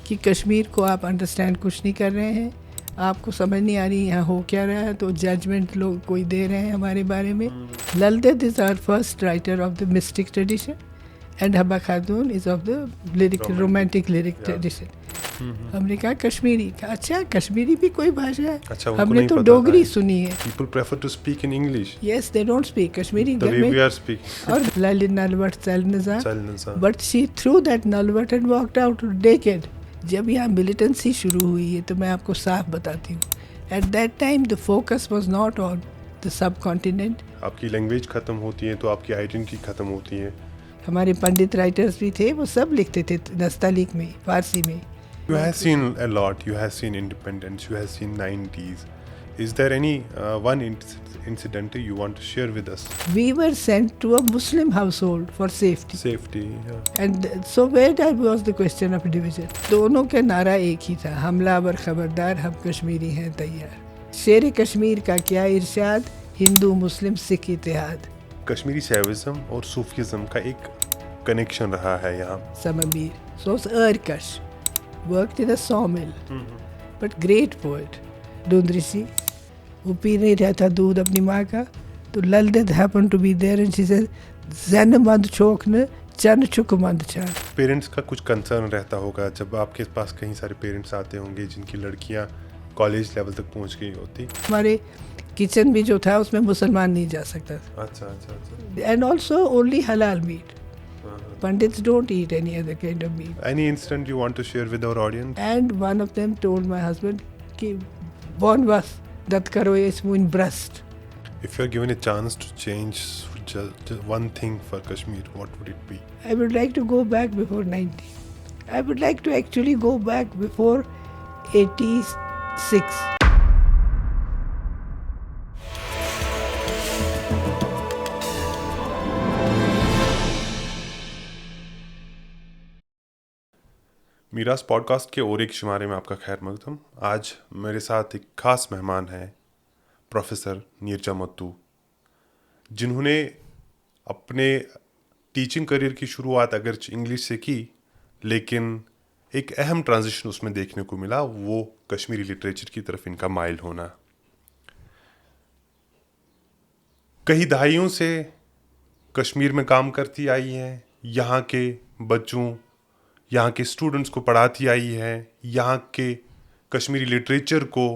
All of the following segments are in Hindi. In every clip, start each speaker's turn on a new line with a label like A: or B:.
A: कि कश्मीर को आप अंडरस्टैंड कुछ नहीं कर रहे हैं, आपको समझ नहीं आ रही यहाँ हो क्या रहा है, तो जजमेंट लोग कोई दे रहे हैं हमारे बारे में. Lal Ded is our first writer of the mystic tradition and Habba Khatoon is of the lyric romantic lyric tradition. हमने कहा कश्मीरी का, अच्छा कश्मीरी भी कोई भाषा है?
B: अच्छा,
A: हमने तो डोगरी सुनी है.
B: People prefer to speak in English.
A: Yes, they don't speak Kashmiri.
B: The way we are speaking.
A: Or Lalin Nalwat Salnazar.
B: Salnazar.
A: But she threw that Nalwat and walked out naked. जब यहाँ मिलिटेंसी शुरू हुई है तो मैं आपको साफ बताती हूँ. At that time the focus was not on the subcontinent.
B: आपकी लैंग्वेज खत्म होती है तो आपकी आइडेंटिटी खत्म होती है.
A: हमारे पंडित राइटर्स भी थे, वो सब लिखते थे नस्तालीक में, फारसी में.
B: You have seen a lot. You have seen independence. You have seen 90s. Is there any one incident you want to share with us?
A: We were sent to a Muslim household for safety.
B: Safety, yeah.
A: And so where was the question of division? दोनों का नारा एक ही था, हमलावर खबरदार, हम कश्मीरी हैं तैयार. शेर कश्मीर का क्या इरशाद, हिंदू मुस्लिम सिख इत्तेहाद.
B: कश्मीरी सैविज्म और सूफीज़म का एक कनेक्शन रहा है यहाँ.
A: Samabir. So Erkash worked in a sawmill, but great poet. Dundrisi, वो पी नहीं रहा था दूध अपनी माँ का, तो ललदेद happened to be there and she said, Zann मंद छोक न चन चुक मंद चार.
B: पेरेंट्स का कुछ कंसर्न रहता होगा जब आपके पास कहीं सारे पेरेंट्स आते होंगे जिनकी लड़कियाँ कॉलेज लेवल तक पहुँच गई होती.
A: हमारे किचन भी जो था उसमें मुसलमान नहीं जा सकता था.
B: अच्छा.
A: And also only halal meat. Pandits don't eat any other kind of meat.
B: Any incident you want to share with our audience?
A: And one of them told my husband कि born was that karo is in breast.
B: If you're given a chance to change just one thing for Kashmir, what would it be?
A: I would like to go back before 90. I would like to actually go back before 86.
B: मीरास podcast के और एक शुमारे में आपका खैर मकदम. आज मेरे साथ एक ख़ास मेहमान हैं, प्रोफेसर नीरजा मत्तू, जिन्होंने अपने टीचिंग करियर की शुरुआत अगर इंग्लिश से की, लेकिन एक अहम ट्रांजिशन उसमें देखने को मिला, वो कश्मीरी लिटरेचर की तरफ इनका माइल होना. कई दहाइयों से कश्मीर में काम करती आई हैं, यहाँ के बच्चों, यहाँ के स्टूडेंट्स को पढ़ाती आई है, यहाँ के कश्मीरी लिटरेचर को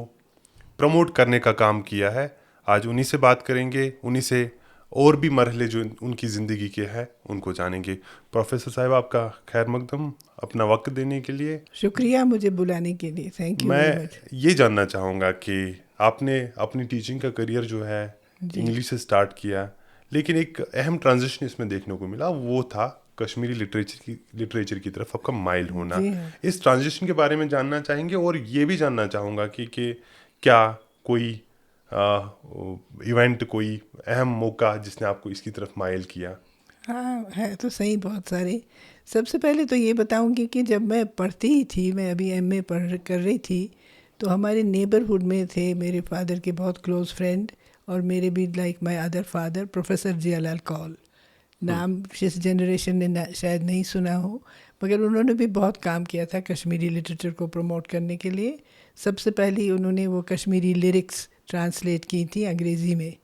B: प्रमोट करने का काम किया है. आज उन्हीं से बात करेंगे, उन्हीं से और भी मरहले जो उनकी ज़िंदगी के हैं उनको जानेंगे. प्रोफेसर साहब, आपका खैर मकदम, अपना वक्त देने के लिए
A: शुक्रिया मुझे बुलाने के लिए. Thank you.
B: मैं ये जानना चाहूँगा कि आपने अपनी टीचिंग का करियर जो है इंग्लिश से स्टार्ट किया, लेकिन एक अहम ट्रांजिशन इसमें देखने को मिला, वो था कश्मीरी लिटरेचर की तरफ आपका माइल होना. इस ट्रांजिशन के बारे में जानना चाहेंगे और ये भी जानना चाहूँगा कि क्या कोई इवेंट, कोई अहम मौका जिसने आपको इसकी तरफ माइल किया.
A: हाँ, है तो सही, बहुत सारे. सबसे पहले तो ये बताऊंगी कि जब मैं पढ़ती ही थी, मैं अभी MA कर रही थी, तो हमारे नेबरहुड में थे मेरे फादर के बहुत क्लोज फ्रेंड, और मेरे भी like my other father, professor Jialal Kaul. नाम जिस जनरेशन ने शायद नहीं सुना हो, मगर उन्होंने भी बहुत काम किया था कश्मीरी लिटरेचर को प्रमोट करने के लिए. सबसे पहले उन्होंने वो कश्मीरी लिरिक्स ट्रांसलेट की थी अंग्रेज़ी में.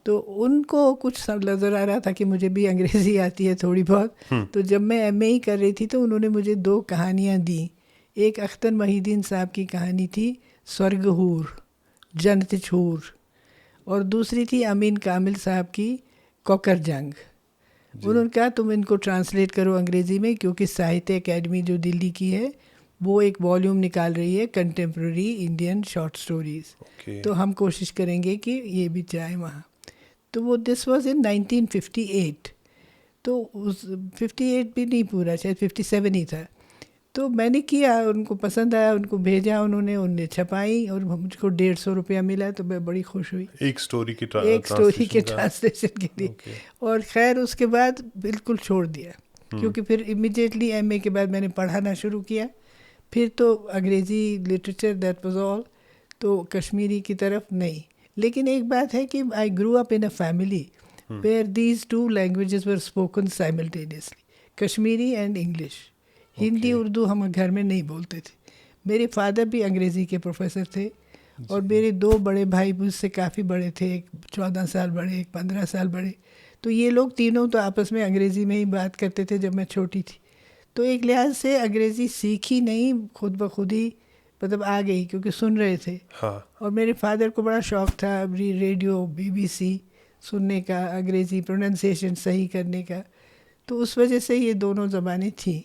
A: तो उनको कुछ नज़र आ रहा था कि मुझे भी अंग्रेज़ी आती है थोड़ी बहुत. तो जब मैं MA ही कर रही थी तो उन्होंने मुझे 2 कहानियाँ दी. एक अख्तर मोहिउद्दीन साहब की कहानी थी स्वर्गहूर जन्नत हूर, और दूसरी थी अमीन कामिल साहब की कोकर जंग. उन्होंने कहा तुम इनको ट्रांसलेट करो अंग्रेज़ी में, क्योंकि साहित्य अकेडमी जो दिल्ली की है वो एक वॉल्यूम निकाल रही है कंटेम्प्रेरी इंडियन शॉर्ट स्टोरीज़. तो हम कोशिश करेंगे कि ये भी जाए वहाँ. तो वो दिस वाज इन 1958. तो उस 58 भी नहीं पूरा, शायद 57 ही था. तो मैंने किया, उनको पसंद आया, उनको भेजा, उन्होंने छपाई और मुझको 150 रुपया मिला. तो मैं बड़ी खुश हुई
B: एक स्टोरी के
A: ट्रांसलेशन के लिए. और खैर उसके बाद बिल्कुल छोड़ दिया, क्योंकि फिर इमीडिएटली MA के बाद मैंने पढ़ाना शुरू किया. फिर तो अंग्रेज़ी लिटरेचर, दैट वाज ऑल. तो कश्मीरी की तरफ नहीं. लेकिन एक बात है कि I grew up in a family where these 2 languages were spoken simultaneously, Kashmiri and English. Hindi Urdu हम घर में नहीं बोलते थे। मेरे फादर भी अंग्रेज़ी के प्रोफेसर थे और मेरे 2 बड़े भाई मुझसे काफ़ी बड़े थे, एक 14 साल बड़े, एक 15 साल बड़े। तो ये लोग तीनों तो आपस में अंग्रेज़ी में ही बात करते थे जब मैं छोटी थी। तो एक लिहाज से अंग्रेज़ी सीखी नहीं, खुद ब खुद ही मतलब आ गई, क्योंकि सुन रहे थे।
B: हाँ।
A: और मेरे फादर को बड़ा शौक़ था रेडियो BBC सुनने का, अंग्रेज़ी प्रोनाउंसिएशन सही करने का। तो उस वजह से ये दोनों ज़बानें थी।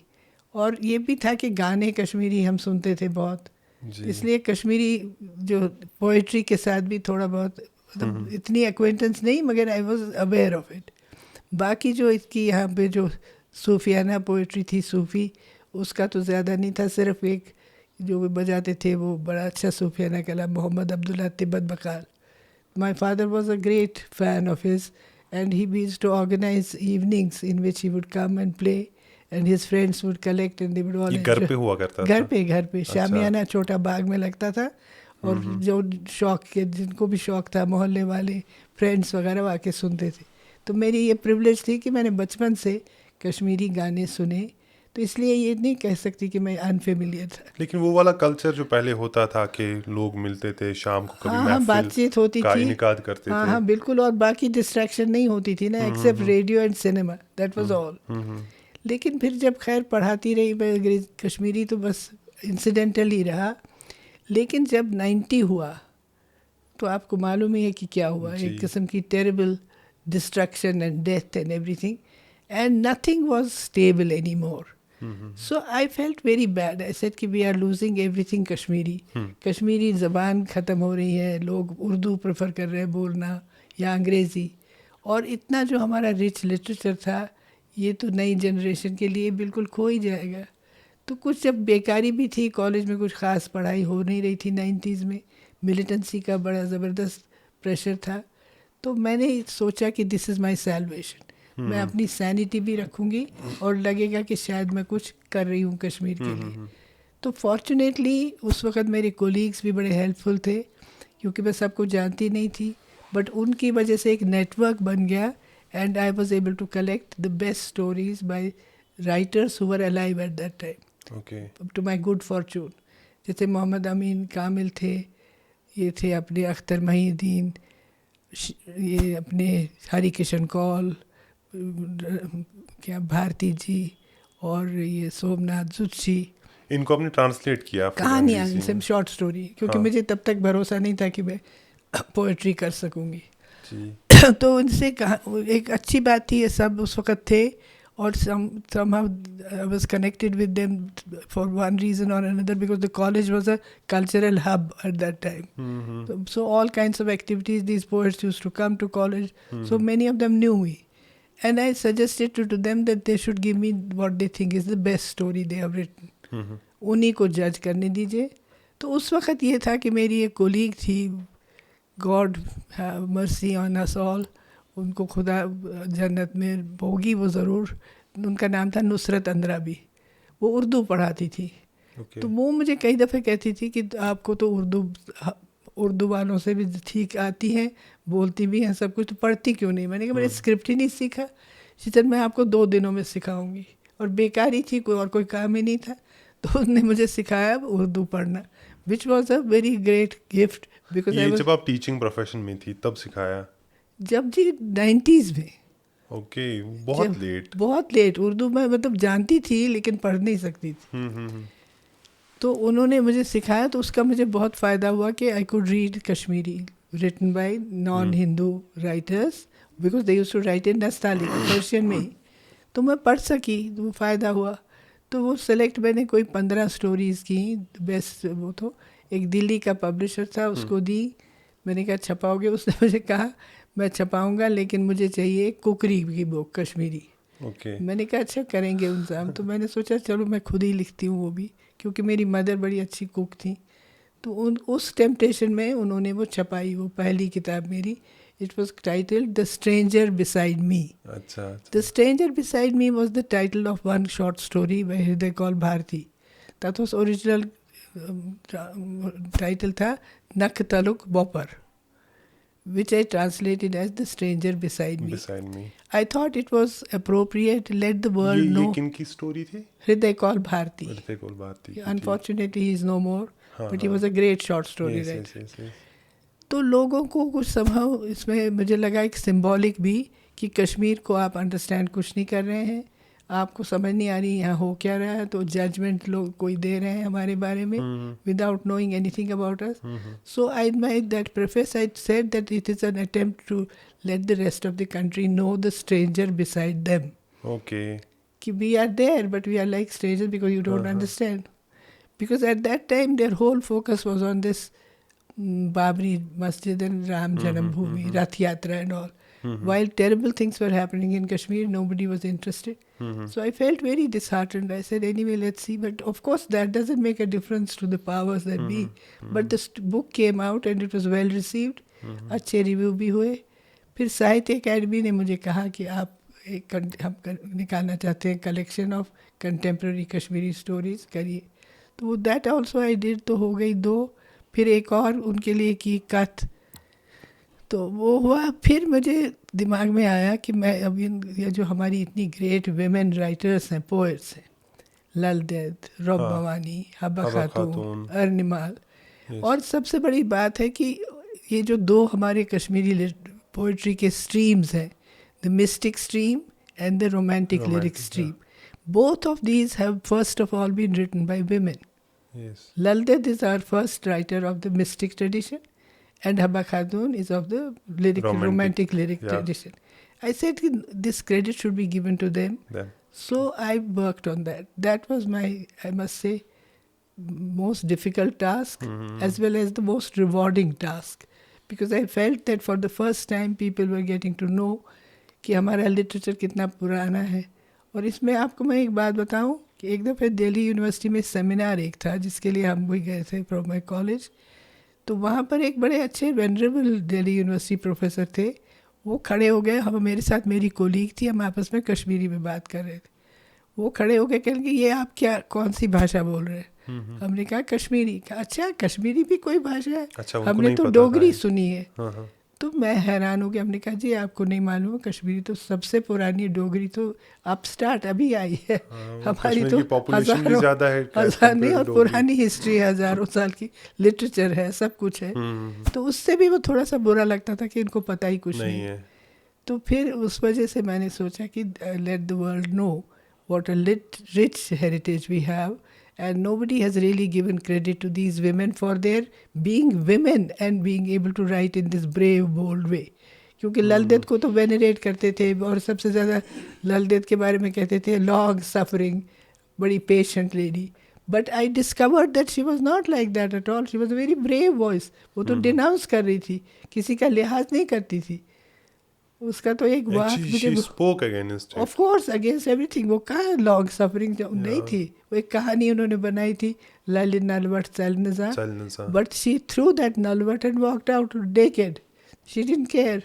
A: और ये भी था कि गाने कश्मीरी हम सुनते थे बहुत, इसलिए कश्मीरी जो पोइट्री के साथ भी थोड़ा बहुत मतलब इतनी एक्वेंटेंस नहीं, मगर I was aware of it. बाकी जो इसकी यहाँ पे जो सूफियाना पोइट्री थी, सूफ़ी, उसका तो ज़्यादा नहीं था। सिर्फ एक जो वो बजाते थे वो बड़ा अच्छा सूफियाना कलाम, Mohammad Abdullah Tibet Baqal. My father was a great fan of his and he used to organize evenings in which he would come and play and his friends would collect and they would all
B: ये घर पे हुआ करता था?
A: घर पे शामियाना छोटा बाग में लगता था। और जो शौक के, जिनको भी शौक था, मोहल्ले वाले फ्रेंड्स वगैरह आके सुनते थे। तो मेरी ये प्रिविलेज थी कि मैंने बचपन से कश्मीरी गाने सुने, तो इसलिए ये नहीं कह सकती कि मैं अनफेमिलियर था।
B: लेकिन वो वाला कल्चर जो पहले होता था कि लोग मिलते थे शाम को, कभी
A: हाँ, बातचीत होती
B: का
A: थी,
B: इनेकाद करते थे।
A: हाँ बिल्कुल। और बाकी डिस्ट्रैक्शन नहीं होती थी ना, except radio and cinema, that was all. लेकिन फिर जब खैर पढ़ाती रही मैं कश्मीरी, तो बस इंसिडेंटल ही रहा। लेकिन जब 90 हुआ तो आपको मालूम ही है कि क्या हुआ, एक किस्म की terrible destruction and death and everything, and nothing was stable any more. So I felt very bad. I said कि we are losing everything Kashmiri. Kashmiri ज़बान ख़त्म हो रही है, लोग उर्दू प्रेफर कर रहे हैं बोलना या अंग्रेज़ी, और इतना जो हमारा रिच लिटरेचर था ये तो नई जनरेशन के लिए बिल्कुल खो ही जाएगा। तो कुछ जब बेकारी भी थी, कॉलेज में कुछ ख़ास पढ़ाई हो नहीं रही थी 90s में, मिलिटेंसी का बड़ा ज़बरदस्त प्रेशर था, तो मैंने सोचा कि दिस इज़ माई सैल्वेशन। मैं अपनी सैनिटी भी रखूँगी और लगेगा कि शायद मैं कुछ कर रही हूँ कश्मीर के लिए। तो फॉर्चुनेटली उस वक़्त मेरे कोलीग्स भी बड़े हेल्पफुल थे, क्योंकि मैं सबको जानती नहीं थी, बट उनकी वजह से एक नेटवर्क बन गया and I was able to collect the best stories by writers who were alive at that time, to my good fortune. जैसे मोहम्मद अमीन कामिल थे, ये थे अपने अख्तर महीउद्दीन, ये अपने हरि किशन कौल, क्या भारती जी, और ये सोमनाथ जुत्सी।
B: इनको आपने ट्रांसलेट किया?
A: कहानियाँ, इनसे शॉर्ट स्टोरी, क्योंकि मुझे तब तक भरोसा नहीं था कि मैं पोएट्री कर सकूँगी। तो इनसे एक अच्छी बात थी, ये सब उस वक़्त थे, और somehow I was connected with them for one reason or another, because the college was a cultural hub at that time. So all kinds of activities, these poets used to come to college, so many of them knew me. And I suggested to them that they should give me what they think is the best story they have written. उन्हीं को जज करने दीजिए। तो उस वक़्त ये था कि मेरी एक कोलीग थी, God mercy on us all, उनको खुदा जन्नत में होगी वो ज़रूर, उनका नाम था नुसरत अंद्राबी। वो उर्दू पढ़ाती थी। तो वो मुझे कई दफ़े कहती थी कि आपको तो उर्दू वालों से भी ठीक आती है, बोलती भी हैं सब कुछ, तो पढ़ती क्यों नहीं? मैंने कहा मैंने स्क्रिप्ट ही नहीं सीखा। शीतल मैं आपको 2 दिनों में सिखाऊंगी। और बेकारी थी, कोई और कोई काम ही नहीं था, तो उसने मुझे सिखाया उर्दू पढ़ना, which was a very great gift. Because
B: ये जब आप टीचिंग प्रोफेशन में थी तब सिखाया?
A: जब जी 90s में।
B: ओके, बहुत लेट। उर्दू में मतलब जानती थी लेकिन पढ़ नहीं सकती थी। तो उन्होंने मुझे सिखाया, तो उसका मुझे बहुत फ़ायदा हुआ कि I could read Kashmiri written by non-Hindu writers, because they used to write in Nastaliq, Persian में ही, तो मैं पढ़ सकी, तो वो फ़ायदा हुआ। तो वो सेलेक्ट मैंने कोई 15 स्टोरीज़ की बेस्ट। वो तो एक दिल्ली का पब्लिशर था, उसको दी। मैंने कहा छपाओगे? उसने मुझे कहा मैं छपाऊँगा, लेकिन मुझे चाहिए कुकरी की बुक कश्मीरी। मैंने कहा अच्छा करेंगे इंतज़ाम। तो मैंने सोचा चलो मैं खुद ही लिखती हूँ वो भी, क्योंकि मेरी मदर बड़ी अच्छी कुक थी। तो उस टेम्पटेशन में उन्होंने वो छपाई, वो पहली किताब मेरी। It was titled the stranger beside me. The stranger beside me was the title of one short story by Hriday Kaul Bharati. That was original title था नख तलुक बोपर,
A: which I translated as The Stranger Beside Me.
B: Beside Me.
A: I thought it was appropriate, let the world
B: ये
A: know.
B: किनकी स्टोरी थी?
A: हृदय कौल भारती.
B: हृदय कौल भारती की थी।
A: Unfortunately, he is no more,
B: हाँ,
A: but he
B: हाँ।
A: was a great short story
B: Yes,
A: writer.
B: yes, yes, yes.
A: तो लोगों को कुछ somehow इसमें मुझे लगा एक सिंबॉलिक भी कि कश्मीर को आप अंडरस्टैंड कुछ नहीं कर रहे हैं, आपको समझ नहीं आ रही यहाँ हो क्या रहा है, तो जजमेंट लोग कोई दे रहे हैं हमारे बारे में without knowing anything about us. So I made that preface. I said that it is an attempt to let the rest of the country know the stranger beside them.
B: Okay.
A: Ki we are there, but we are like strangers because you don't understand. Because at that time, their whole focus was on this Babri Masjid and Ram Janambhoomi, Rath Yatra and all. While terrible things were happening in Kashmir, nobody was interested. So I felt very disheartened. I said, anyway, let's see. But of course, that doesn't make a difference to the powers that be. But the book came out and it was well received. अच्छे रिव्यू भी हुए. फिर साहित्य अकेडमी ने मुझे कहा कि आप हम निकालना चाहते हैं collection of contemporary Kashmiri stories, करिए. तो दैट ऑल्सो आई डिड. तो हो गई 2. फिर एक और उनके लिए की कथ. तो वो हुआ. फिर मुझे दिमाग में आया कि मैं अब ये जो हमारी इतनी ग्रेट वेमेन राइटर्स हैं, पोएट्स हैं, लल देद, रब भवानी, हब्बा खातून, अर्निमाल, और सबसे बड़ी बात है कि ये जो 2 हमारे कश्मीरी पोइट्री के स्ट्रीम्स हैं, the mystic stream and the romantic lyric stream, both of these have first of all been written by women.
B: Yes.
A: Lal Ded is our first writer of the mystic tradition and Habba Khatun is of the romantic lyric tradition. I said this credit should be given to them. So I worked on that. That was my, I must say, most difficult task as well as the most rewarding task. Because I felt that for the first time people were getting to know कि हमारा लिटरेचर कितना पुराना है. और इसमें आपको मैं एक बात बताऊं कि एक दफ़े दिल्ली यूनिवर्सिटी में सेमिनार एक था जिसके लिए हम भी गए थे फ्रॉम माई कॉलेज. तो वहाँ पर एक बड़े अच्छे वेनरेबल दिल्ली यूनिवर्सिटी प्रोफेसर थे. वो खड़े हो गए, हम मेरे साथ मेरी कोलीग थी, हम आपस में कश्मीरी में बात कर रहे थे. वो खड़े हो गए, कहेंगे ये आप क्या कौन सी भाषा बोल रहे हैं? हमने कहा कश्मीरी. कहा अच्छा कश्मीरी भी कोई भाषा है?
B: अच्छा,
A: हमने तो डोगरी सुनी है. तो मैं हैरान हो गया. हमने कहा जी आपको नहीं मालूम, कश्मीरी तो सबसे पुरानी, डोगरी तो अपस्टार्ट अभी आई है. हमारी तो हज़ार नहीं, और पुरानी हिस्ट्री है, हज़ारों साल की लिटरेचर है, सब कुछ है. तो उससे भी वो थोड़ा सा बुरा लगता था कि इनको पता ही कुछ नहीं है. तो फिर उस वजह से मैंने सोचा कि let the world know what a rich heritage we have, and nobody has really given credit to these women for their being women and being able to write in this brave, bold way. क्योंकि लल देद को तो वेनरेट करते थे और सबसे ज़्यादा लल देद के बारे में कहते थे लॉन्ग सफरिंग, बड़ी patient lady. But I discovered that she was not like that at all. She was a very brave voice. वो तो डिनाउंस कर रही थी, किसी का लिहाज नहीं करती थी. उसका तो एक बात मुझे ऑफ कोर्स अगेंस्ट एवरीथिंग. वो कहाँ लॉन्ग सफरिंग नहीं थी. वो एक कहानी उन्होंने बनाई थी, ललित नलवट चलनजा, बट शी थ्रू दैट नलवट and walked out naked. She didn't care.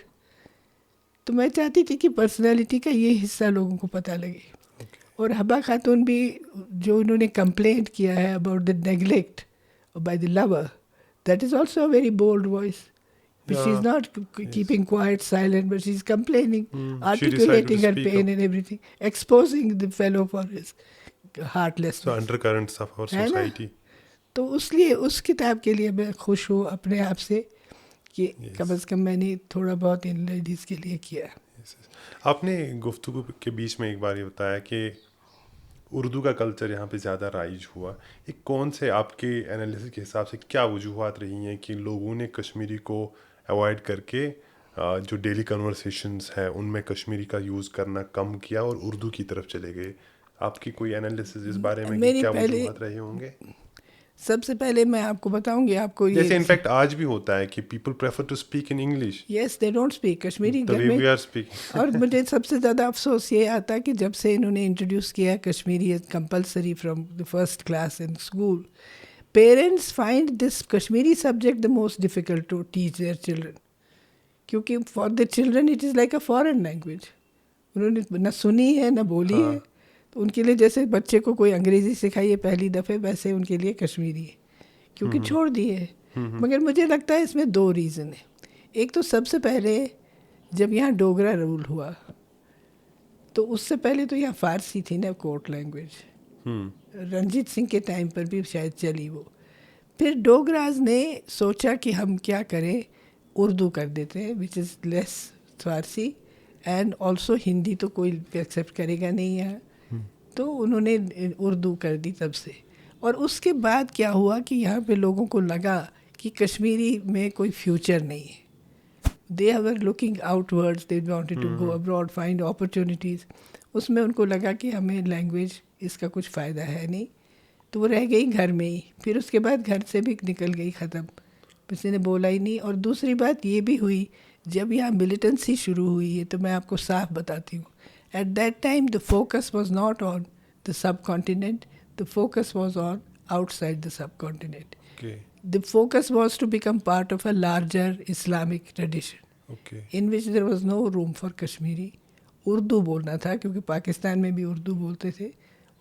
A: तो मैं चाहती थी कि पर्सनालिटी का ये हिस्सा लोगों को पता लगे. और हब्बा खातून भी जो उन्होंने कंप्लेंट किया है about the neglect by the lover, that is also a very bold voice. She's not keeping quiet, silent, but she's complaining, articulating her pain and everything, exposing the fellow for his heartlessness.
B: So undercurrents of our society.
A: तो उसलिए उस किताब के लिए मैं खुश हूँ अपने आप से कि कम से कम मैंने थोड़ा बहुत इन लेडीज़ के लिए किया.
B: आपने गुफ्तगू के बीच में एक बार ये बताया कि उर्दू का कल्चर यहाँ पे ज़्यादा राइज हुआ. एक कौन से आपके एनालिसिस के हिसाब से क्या वजूहत रही हैं कि लोगों ने कश्मीरी को अवॉइड करके जो डेली कन्वर्सेशंस हैं उनमें कश्मीरी का यूज़ करना कम किया और उर्दू की तरफ चले गए? आपकी कोई एनालिसिस इस बारे में कि क्या वजूहत रहे होंगे?
A: सबसे पहले मैं आपको बताऊंगी, आपको
B: जैसे इनफैक्ट आज भी होता है कि people prefer to speak in English.
A: Yes, they don't speak Kashmiri.
B: We are speaking.
A: और मुझे सबसे ज़्यादा अफसोस ये आता कि जब से इन्होंने इंट्रोड्यूस किया Kashmiri as compulsory from the first class in school, parents find this Kashmiri subject the most difficult to teach their children. क्योंकि for the children it is like a foreign language. उन्होंने न सुनी है न बोली है. तो उनके लिए जैसे बच्चे को कोई अंग्रेज़ी सिखाइए पहली दफ़े, वैसे उनके लिए कश्मीरी है, क्योंकि छोड़ दिए. मगर मुझे लगता है इसमें 2 रीज़न है. एक तो सबसे पहले जब यहाँ डोगरा रूल हुआ तो उससे पहले तो यहाँ फारसी थी ना कोर्ट लैंग्वेज, रंजीत सिंह के टाइम पर भी शायद चली वो। फिर डोगराज ने सोचा कि हम क्या करें, उर्दू कर देते हैं which is less Farsi, and also Hindi तो कोई एक्सेप्ट करेगा नहीं यहाँ, तो उन्होंने उर्दू कर दी तब से। और उसके बाद क्या हुआ कि यहाँ पे लोगों को लगा कि कश्मीरी में कोई फ्यूचर नहीं है, they were looking outwards, they wanted to go abroad, find opportunities। उसमें उनको लगा कि हमें लैंग्वेज इसका कुछ फ़ायदा है नहीं, तो वो रह गई घर में ही। फिर उसके बाद घर से भी निकल गई, ख़त्म, किसी ने बोला ही नहीं। और दूसरी बात ये भी हुई, जब यहाँ मिलिटेंसी शुरू हुई है तो मैं आपको साफ बताती हूँ, eight that time the focus was not on the sub continent, the focus was on outside the sub continent. The focus was to become part of a larger Islamic tradition, in which there was no room for Kashmiri। Urdu बोलना था क्योंकि पाकिस्तान में भी उर्दू बोलते थे,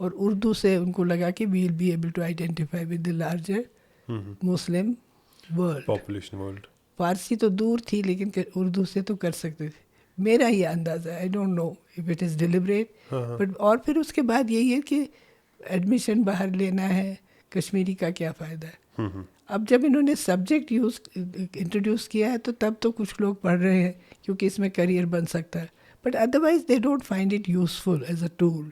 A: और उर्दू से उनको लगा कि we will be able to identify with the larger Muslim world,
B: population world.
A: Farsi तो दूर थी लेकिन उर्दू से तो कर सकते थे, मेरा ये अंदाज़ा, I don't know if it is deliberate, but. और फिर उसके बाद यही है कि एडमिशन बाहर लेना है, कश्मीरी का क्या फ़ायदा है। अब जब इन्होंने सब्जेक्ट इंट्रोड्यूस किया है तो तब तो कुछ लोग पढ़ रहे हैं क्योंकि इसमें करियर बन सकता है, but otherwise they don't find it useful as a tool.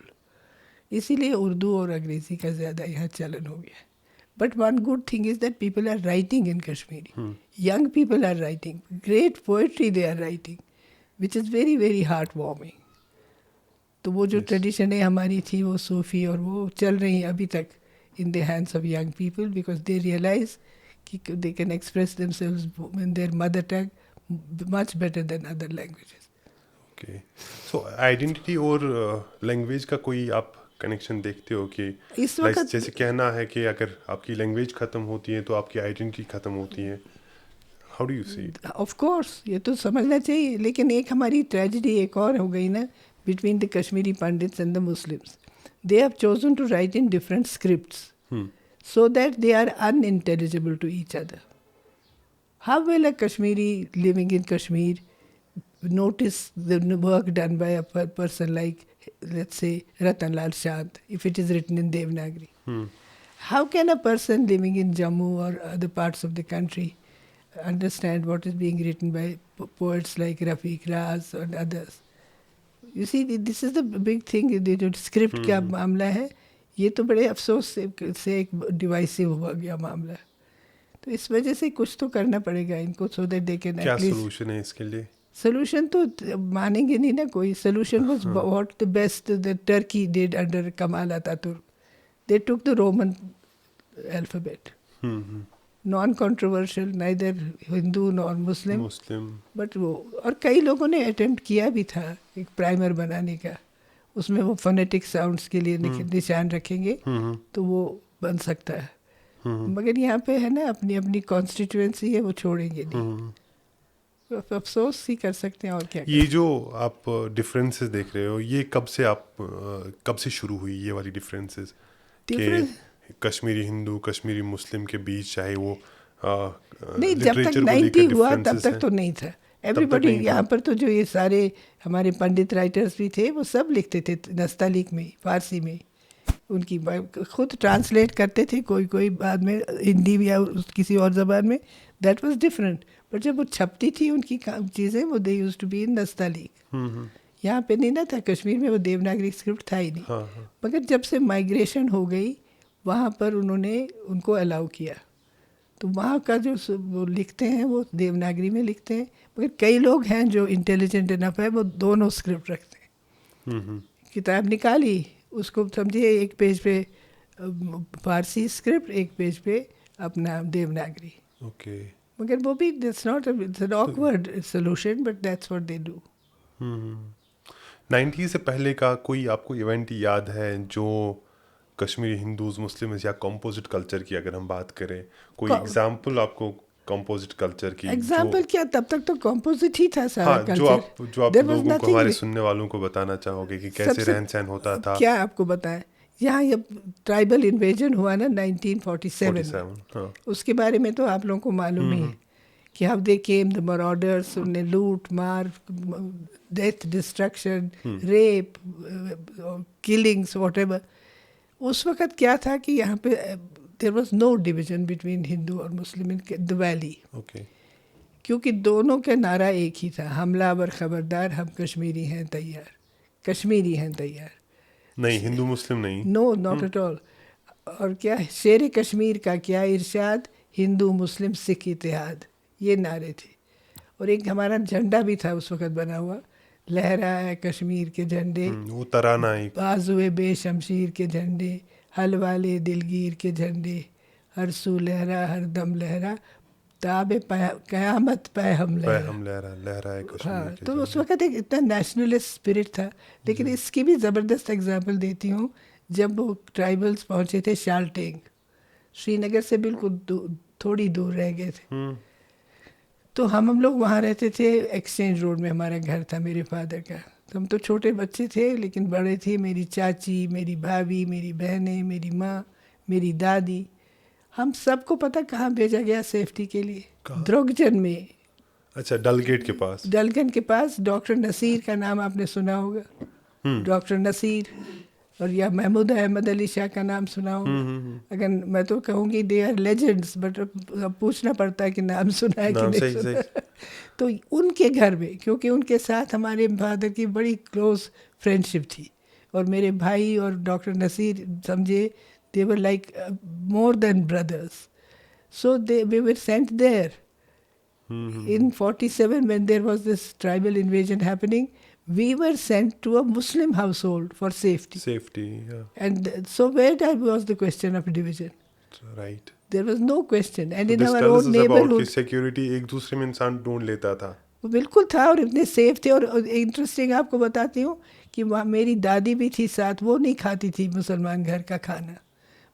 A: इसीलिए उर्दू और अंग्रेज़ी का ज़्यादा यहाँ चलन हो गया। But one good thing is that people are writing in Kashmiri, young people are writing great poetry, they are writing which is very very heart warming. तो वो जो ट्रेडिशनें हमारी थी वो सूफ़ी, और वो चल रही हैं अभी तक in the hands of young people because they realize that they can express themselves in their mother tongue much better than other languages.
B: Okay, so identity और language का कोई आप कनेक्शन देखते हो कि
A: इस वक्त
B: जैसे कहना है कि अगर आपकी लैंग्वेज ख़त्म होती है तो आपकी आइडेंटिटी ख़त्म होती है, how do you see it?
A: Of course ये तो समझना चाहिए, लेकिन एक हमारी ट्रेजेडी एक और हो गई ना between the Kashmiri pandits and the Muslims. They have chosen to write in different scripts so that they are unintelligible to each other. How will a Kashmiri living in Kashmir notice the work done by a person like, let's say, Ratan Lal Shant if it is written in Devanagari? How can a person living in Jammu or other parts of the country understand what is being written by poets like Rafiq Raz and others? You see, this is the big thing, जो स्क्रिप्ट का मामला है, ये तो बड़े अफसोस से एक डिवाइसिव हो गया मामला। तो इस वजह से कुछ तो करना पड़ेगा इनको, सो दैट दे कैन
B: क्या सोल्यूशन है इसके लिए?
A: सोल्यूशन तो मानेंगे नहीं ना कोई। Solution was what the best the Turkey did under Kemal Ataturk, they took the Roman alphabet, non controversial, neither Hindu nor Muslim, but वो, और कई लोगों ने अटेम्प्ट किया भी था एक प्राइमर बनाने का, उसमें वो फोनेटिक साउंड्स के लिए निशान रखेंगे तो वो बन सकता है, मगर यहाँ पे है ना अपनी अपनी कॉन्स्टिट्यूएंसी है, वो छोड़ेंगे नहीं, अफसोस ही कर सकते हैं और क्या।
B: ये जो आप डिफरेंसेस देख रहे हो, ये कब से शुरू हुई ये वाली डिफरेंसेस कि कश्मीरी हिंदू कश्मीरी मुस्लिम के बीच, चाहे वो
A: नहीं, जब तक 90 हुआ तब तक तो नहीं था। एवरीबॉडी यहाँ पर तो जो ये सारे हमारे पंडित राइटर्स भी थे वो सब लिखते थे नस्तालीक में, फारसी में, उनकी खुद ट्रांसलेट करते थे, कोई बाद में हिंदी या किसी और ज़बान में, दैट वाज डिफरेंट। बट जब वो छपती थी उनकी चीज़ें, वो they used to be in नस्तालीक। यहाँ पे नहीं ना था, कश्मीर में वो देवनागरी स्क्रिप्ट था ही नहीं। मगर जब से माइग्रेशन हो गई वहाँ पर उन्होंने उनको अलाउ किया, तो वहाँ का जो वो लिखते हैं वो देवनागरी में लिखते हैं, मगर कई लोग हैं जो इंटेलिजेंट इनफ है वो दोनों स्क्रिप्ट रखते हैं। किताब निकाली, उसको समझिए एक पेज पे फारसी स्क्रिप्ट, एक पेज पे अपना देवनागरी। मगर वो भी that's not an awkward solution, but that's what they do.
B: 90 से पहले का कोई आपको इवेंट याद है जो कश्मीरी हिंदूज मुस्लिम्स या कंपोजिट कल्चर की अगर हम बात करें, कोई एग्जांपल आपको कंपोजिट कल्चर की?
A: एग्जांपल क्या, तब तक तो कंपोजिट ही था सारा कल्चर।
B: जो आप लोगों को, हमारे सुनने वालों को बताना चाहोगे कि कैसे रहन सहन होता था?
A: क्या आपको बताएं, यहाँ ये ट्राइबल इन्वेजन हुआ ना 1947 में, उसके बारे में तो आप लोगों को मालूम ही है कि हाउ दे केम द मराडर्स, उन्हें लूट मार, death, destruction, rape, killings, whatever. उस वक़्त क्या था कि यहाँ पे there was no division between Hindu और Muslim in the valley,
B: okay,
A: क्योंकि दोनों का नारा एक ही था, हमलावर खबरदार, हम कश्मीरी हैं तैयार, कश्मीरी हैं तैयार,
B: नहीं हिंदू मुस्लिम नहीं।
A: No not at all. और क्या शेर कश्मीर का क्या इरशाद, हिंदू मुस्लिम सिख इत्तेहाद, ये नारे थे। और एक हमारा झंडा भी था उस वक़्त बना हुआ, लहराए कश्मीर के झंडे,
B: वो तराना एक।
A: बाजुए बेशमशीर के झंडे, हल वाले दिलगीर के झंडे, हर सू लहरा हर दम लहरा, ताबे क़यामत पे हम लहरा।
B: हम लहराए कश्मीर
A: हाँ,
B: के
A: तो उस
B: झंडे।
A: वक़्त एक इतना नेशनलिस्ट स्पिरिट था। लेकिन इसकी भी ज़बरदस्त एग्जांपल देती हूँ, जब वो ट्राइबल्स पहुँचे थे शालटेंग, श्रीनगर से बिल्कुल थोड़ी दूर रह गए थे। तो हम लोग वहाँ रहते थे, एक्सचेंज रोड में हमारा घर था मेरे फादर का। तो हम तो छोटे बच्चे थे लेकिन बड़े थे, मेरी चाची, मेरी भाभी, मेरी बहनें, मेरी माँ, मेरी दादी, हम सबको पता कहाँ भेजा गया सेफ्टी के लिए, द्रुगजन में।
B: अच्छा, डलगेट के पास।
A: डलगन के पास डॉक्टर नसीर का नाम आपने सुना होगा, डॉक्टर नसीर, और या महमूद अहमद अली शाह का नाम सुना होगा। अगर मैं तो कहूँगी दे आर लेजेंड्स, बट अब पूछना पड़ता है कि नाम सुना है कि
B: नाम
A: नहीं
B: सही
A: सुना।
B: सही।
A: तो उनके घर में, क्योंकि उनके साथ हमारे फादर की बड़ी क्लोज फ्रेंडशिप थी, और मेरे भाई और डॉक्टर नसीर समझे they were like more than brothers. So we were sent there. In 47, when there was this tribal invasion happening, we were sent to a Muslim household for safety.
B: Safety,
A: And so where was the question of division?
B: Right.
A: There was no question. And in
B: this
A: our
B: tells
A: own
B: us about कि
A: neighborhood,
B: सिक्योरिटी एक दूसरे में इंसान ढूंढ लेता था।
A: वो बिल्कुल था, और इतने सेफ थे। और इंटरेस्टिंग आपको बताती हूँ कि वहाँ मेरी दादी भी थी साथ, वो नहीं खाती थी मुसलमान घर का खाना,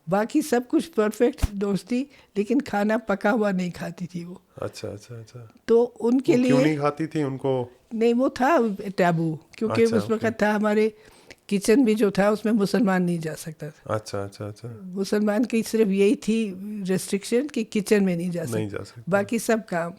A: बाकी सब कुछ परफेक्ट दोस्ती, लेकिन खाना पका हुआ नहीं खाती थी वो।
B: अच्छा अच्छा अच्छा।
A: तो उनके
B: वो
A: लिए
B: क्यों नहीं खाती थी उनको?
A: नहीं, वो था टैबू, क्योंकि
B: अच्छा,
A: उस वक्त था हमारे किचन भी जो था उसमें मुसलमान नहीं जा सकता था।
B: अच्छा अच्छा अच्छा।
A: मुसलमान की सिर्फ यही थी रेस्ट्रिक्शन कि किचन में नहीं जा
B: नहीं जा
A: सकता,
B: सकता।
A: बाकी सब काम।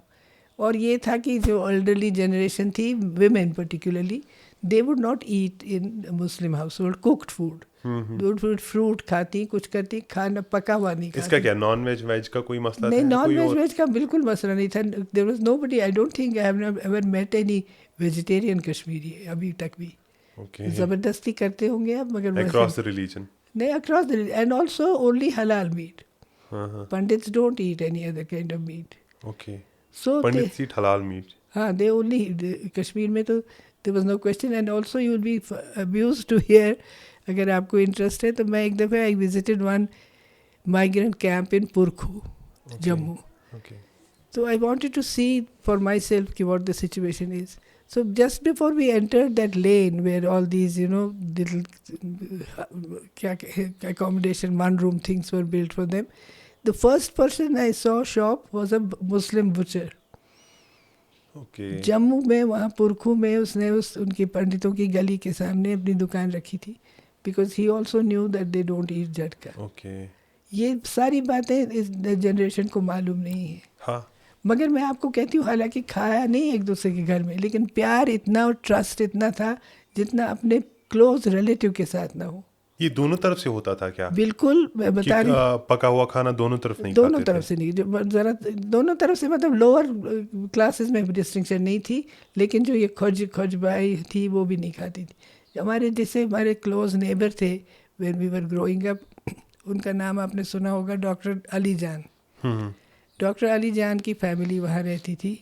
A: और ये था कि जो एल्डरली जनरेशन थी, women particularly, they would not eat in Muslim house hold cooked food. Fruit खाती, कुछ करती, खाना पका हुआ नहीं खाती।
B: इसका क्या नॉन वेज वेज का कोई मसला
A: नहीं,
B: था?
A: नॉन
B: कोई
A: वेज
B: और?
A: वेज का बिल्कुल मसला नहीं था। There was nobody, I don't think I have ever met any vegetarian Kashmiri अभी तक भी।
B: ओके।
A: ज़बरदस्ती करते होंगे अब, मगर
B: अक्रॉस द रिलीजन?
A: नहीं, across the, and also only halal meat.
B: हाँ हाँ।
A: Pandits don't eat any other kind of meat.
B: Okay.
A: So
B: pandit eat halal meat?
A: हाँ, दे ओनली, कश्मीर में तो there was no question. And also you will be abused to here, अगर आपको इंटरेस्ट है तो। मैं एक दफ़े I visited one migrant camp in Purkhoo, Jammu.
B: Okay.
A: So I wanted to see for myself what the situation is. So just before we entered that lane where all these, little accommodation, one-room things were built for them, the first person I saw shop was a Muslim butcher.
B: Okay.
A: Jammu में, वहाँ पुरखू में, उसने उनकी पंडितों की गली के सामने अपनी दुकान रखी थी, because he also knew that they don't eat झटका.
B: ओके।
A: ये सारी बातें इस जनरेशन को मालूम नहीं है।
B: हाँ।
A: मगर मैं आपको कहती हूँ, हालांकि खाया नहीं एक दूसरे के घर में, लेकिन प्यार इतना और ट्रस्ट इतना था जितना अपने क्लोज रिलेटिव के साथ ना हो।
B: ये दोनों तरफ से होता था क्या?
A: बिल्कुल, मैं बता रही,
B: पका हुआ खाना दोनों तरफ नहीं
A: दोनों
B: खाते
A: तरफ
B: थे?
A: से नहीं, ज़रा दोनों तरफ से, मतलब लोअर क्लासेस में डिस्टिंक्शन नहीं थी, लेकिन जो ये खोजबाई थी वो भी नहीं खाती थी। हमारे जैसे हमारे क्लोज नेबर थे when we were growing up, उनका नाम आपने सुना होगा, डॉक्टर अली जान। डॉक्टर अली जान की फैमिली वहाँ रहती थी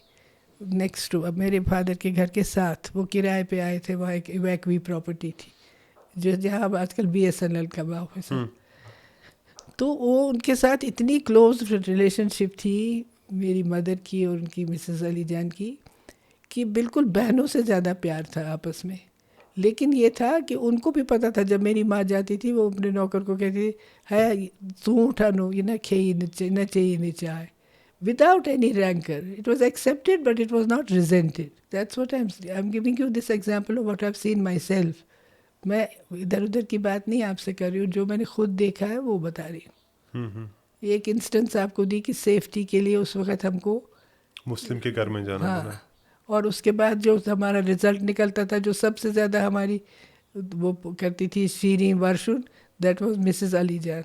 A: नेक्स्ट टू, अब मेरे फादर के घर के साथ। वो किराए पे आए थे, वहाँ एक इवैक्वी प्रॉपर्टी थी जो जहाँ अब आजकल BSNL का ऑफिस है। तो वो उनके साथ इतनी क्लोज रिलेशनशिप थी मेरी मदर की और उनकी मिसेस अली जान की, कि बिल्कुल बहनों से ज़्यादा प्यार था आपस में। लेकिन ये था कि उनको भी पता था, जब मेरी माँ जाती थी वो अपने नौकर को कहती थी, है तू उठानो ये ना खेई न चाहिए न चाहे, without any rancor. It was accepted, but it was not resented. That's what I'm giving you this example of what I've seen myself. मैं इधर उधर की बात नहीं आपसे कर रही हूँ, जो मैंने खुद देखा है वो बता रही हूँ। एक इंस्टेंस आपको दी कि सेफ्टी के लिए उस वक़्त हमको
B: मुस्लिम के घर में जाना बना।
A: हाँ, और उसके बाद जो हमारा रिजल्ट निकलता था, जो सबसे ज़्यादा हमारी वो करती थी शीरीं वर्षुन, दैट वाज मिसेस अली जान।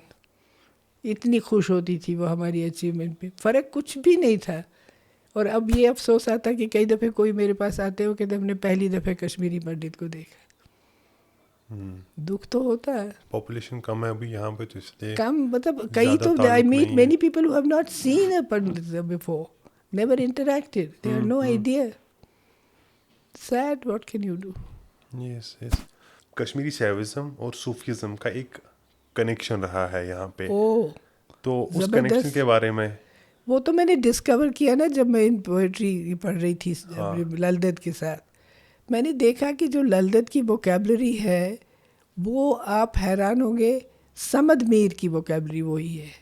A: इतनी खुश होती थी वो हमारी अचीवमेंट पे, फ़र्क कुछ भी नहीं था। और अब ये अफसोस आता कि कई दफ़े कोई मेरे पास आते हो कहते हमने पहली दफ़े कश्मीरी पंडित को देखा। दुख तो होता है।
B: पॉपुलेशन कम है अभी यहाँ पे, तो इसलिए
A: कम मतलब कई
B: ज़्यादा
A: तो आई
B: ताल्लुक
A: मीट
B: नहीं
A: many people who have not seen a pandit before, never interacted, they have no idea. Sad, what can you do.
B: है। Yes yes. कश्मीरी शैविज्म और सूफीज़म का एक कनेक्शन रहा है यहाँ पे,
A: ओह,
B: तो उस
A: ज़बरदस्त।
B: कनेक्शन के बारे में।
A: वो तो मैंने डिस्कवर किया ना जब मैं इन पोइट्री पढ़ रही थी
B: हाँ।
A: लल दत्त के साथ। मैंने देखा कि जो लल दत्त की वोकेबलरी है वो आप हैरान होंगे, समद मीर की वोकेबलरी वही है।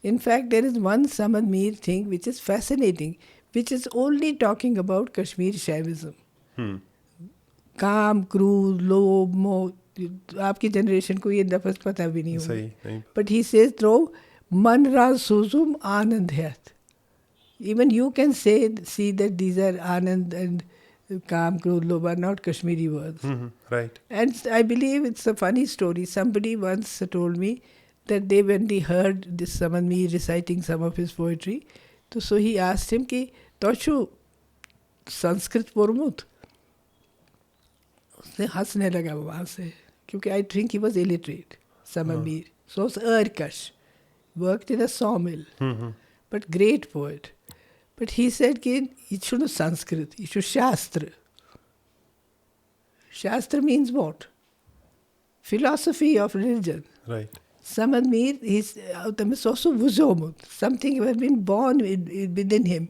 A: In fact, there is one Samad Mir thing which is fascinating, which is only talking about Kashmir Shaivism. काम, क्रूज, लोभ, मोह, आपकी जनरेशन को ये लफ्ज़ पता भी नहीं
B: सही
A: होगा।
B: नहीं।
A: बट ही सेज थ्रो मन राज सुजुम आनंद हयात। Even you can say, see that these are Anand and Kam, Krodh, Lobh are not Kashmiri words.
B: Right.
A: And I believe it's a funny story. Somebody once told me that they, when they heard this Samad Mir reciting some of his poetry, so he asked him कि तोशु संस्कृत पोरमुत। उसने हंसने लगा वहाँ से, क्योंकि I think he was illiterate, Samad Mir. So was Erkash, worked in a sawmill, but great poet. But he said कि you should know Sanskrit, you should Shastra. Shastra means what? Philosophy of religion.
B: Right.
A: Samad Mir, he's also vuzomut. Something had been born within him,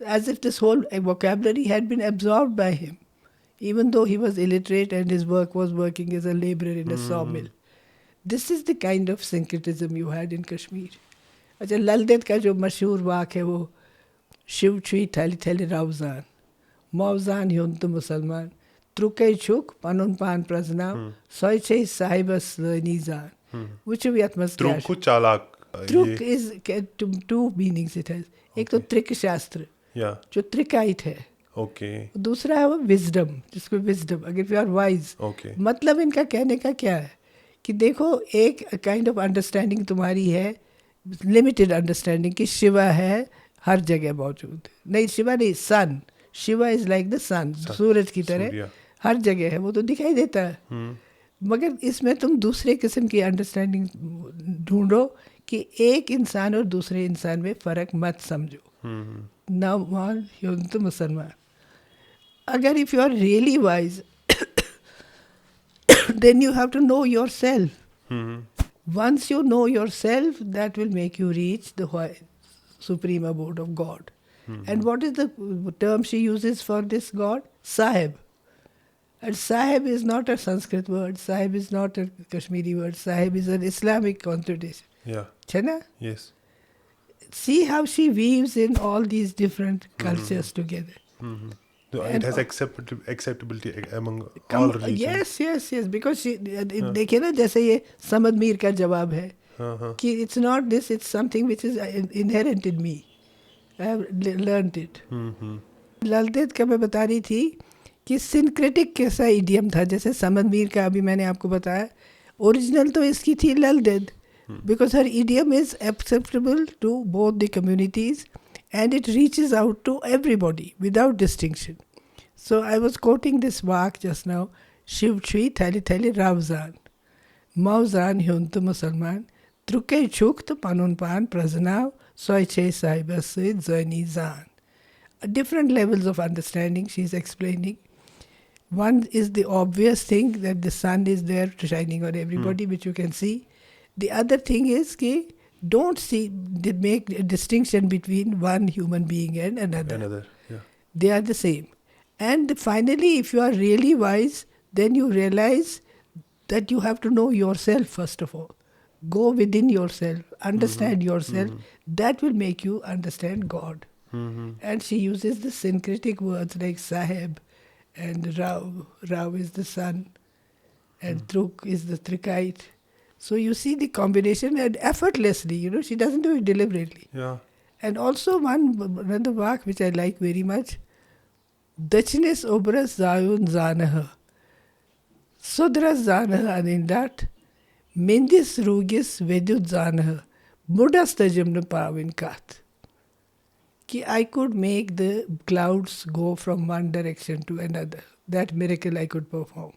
A: as if this whole vocabulary had been absorbed by him, even though he was illiterate and his work was working as a laborer in a sawmill. This is the kind of syncretism you had in Kashmir. अच्छा, लल दत्त का जो मशहूर वाक है वो शिव छुई थैली थैली रावजान मौजान ह्योन तो मुसलमान त्रुकै छुक पनुन पान प्रजनाव सोय छे साहिबस नीजान, which we atmosphere.
B: त्रुक को चालाक।
A: Truk is two meanings it has. एक तो त्रिक शास्त्र
B: या
A: जो त्रिकाइट है,
B: ओके
A: दूसरा है वो विजडम, जिसको विजडम, अगर यू आर वाइज।
B: ओके।
A: मतलब इनका कहने का क्या है कि देखो एक काइंड ऑफ अंडरस्टैंडिंग तुम्हारी है, लिमिटेड अंडरस्टैंडिंग कि शिवा है हर जगह मौजूद। नहीं, शिवा नहीं, सन। शिवा इज लाइक द सन, सूरज की तरह हर जगह है, वो तो दिखाई देता है। मगर इसमें तुम दूसरे किस्म की अंडरस्टैंडिंग ढूंढो कि एक इंसान और दूसरे इंसान में फ़र्क मत समझो। ना मान तो मुसलमान, अगर if you are really wise then you have to know yourself. Once you know yourself, that will make you reach the supreme abode of God. And what is the term she uses for this God? Sahib. And Sahib is not a Sanskrit word. Sahib is not a Kashmiri word. Sahib is an Islamic connotation.
B: या
A: Chana?
B: Yes.
A: See how she weaves in all these different cultures together.
B: So
A: And-
B: it has acceptability among all religions.
A: Yes, because she, देखिए ना, जैसे ये समद मीर का जवाब है कि it's not this, it's something which is inherent in me. I have learned it. लल दत्त का मैं बता रही थी कि सिंक्रेटिक कैसा इडियम था, जैसे समद मीर का अभी मैंने आपको बताया। ओरिजिनल तो इसकी थी लल Dutt, because her idiom is acceptable to both the communities and it reaches out to everybody without distinction. So I was quoting this vak just now, Shiv Chui Thali Thali Ravzan, Mauzan Hyun to Musalman, Truke Chuk to Panun Pan Prasanav, Soy Che Sahibas Zani Zan. Different levels of understanding she is explaining. One is the obvious thing that the sun is there shining on everybody, which you can see. The other thing is कि don't see, they make a distinction between one human being and another.
B: Yeah.
A: They are the same. And finally, if you are really wise, then you realize that you have to know yourself first of all. Go within yourself, understand yourself. That will make you understand God. And she uses the syncretic words like Sahib and Rao. Rao is the sun and Truk is the Trikite. So you see the combination, and effortlessly, she doesn't do it deliberately.
B: Yeah.
A: And also another work which I like very much, Dachines obras zayun zanah, sudras zanah anindat, mendis rugis vedut zanah, mudas tajamna pavin kat. Ki I could make the clouds go from one direction to another. That miracle I could perform.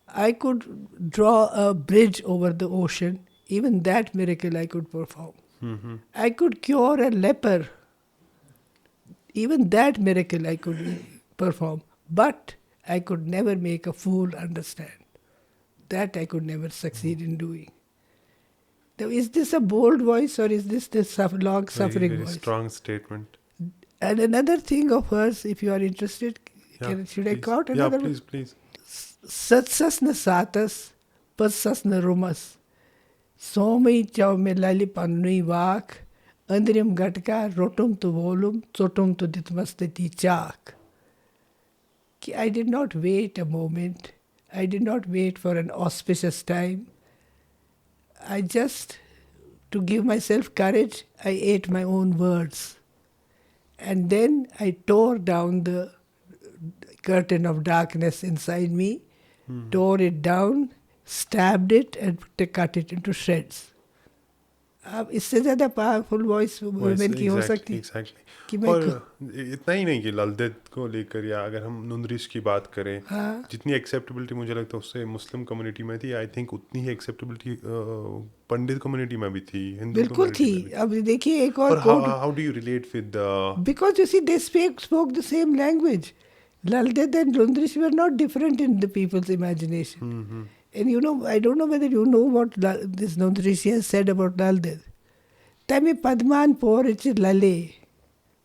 A: I could draw a bridge over the ocean. Even that miracle I could perform. I could cure a leper. Even that miracle I could perform. But I could never make a fool understand. That I could never succeed in doing. Now, is this a bold voice or is this the long suffering
B: very
A: voice?
B: strong statement.
A: And another thing of hers, if you are interested, should I quote another one?
B: Yeah, please.
A: Satsasna satas, pasasna rumas, somai chaume lali panui vak, andriam gatka, rotum tu volum, sotum tu ditmastati chak. I did not wait a moment. I did not wait for an auspicious time. I just, to give myself courage, I ate my own words. And then I tore down the curtain of darkness inside me, tore it down, stabbed it and cut it into shreds. अब इससे ज़्यादा पावरफुल वॉइस वुमेन की हो सकती है
B: एग्जैक्टली
A: कि मैं
B: और इतना ही नहीं कि ललदेद को लेकर या अगर हम नुंदरिश की बात करें जितनी एक्सेप्टेबिलिटी मुझे लगता है उससे मुस्लिम कम्युनिटी में थी आई थिंक उतनी ही एक्सेप्टेबिलिटी पंडित कम्युनिटी में भी थी हिंदू
A: बिल्कुल थी अब देखिए एक और
B: how do you relate with
A: because you see they spoke the same language Laldet and Lundrish were not different in the people's imagination. And you know, I don't know whether you know what this Lundrish has said about Laldet. Tami Padmanpur ichi lale.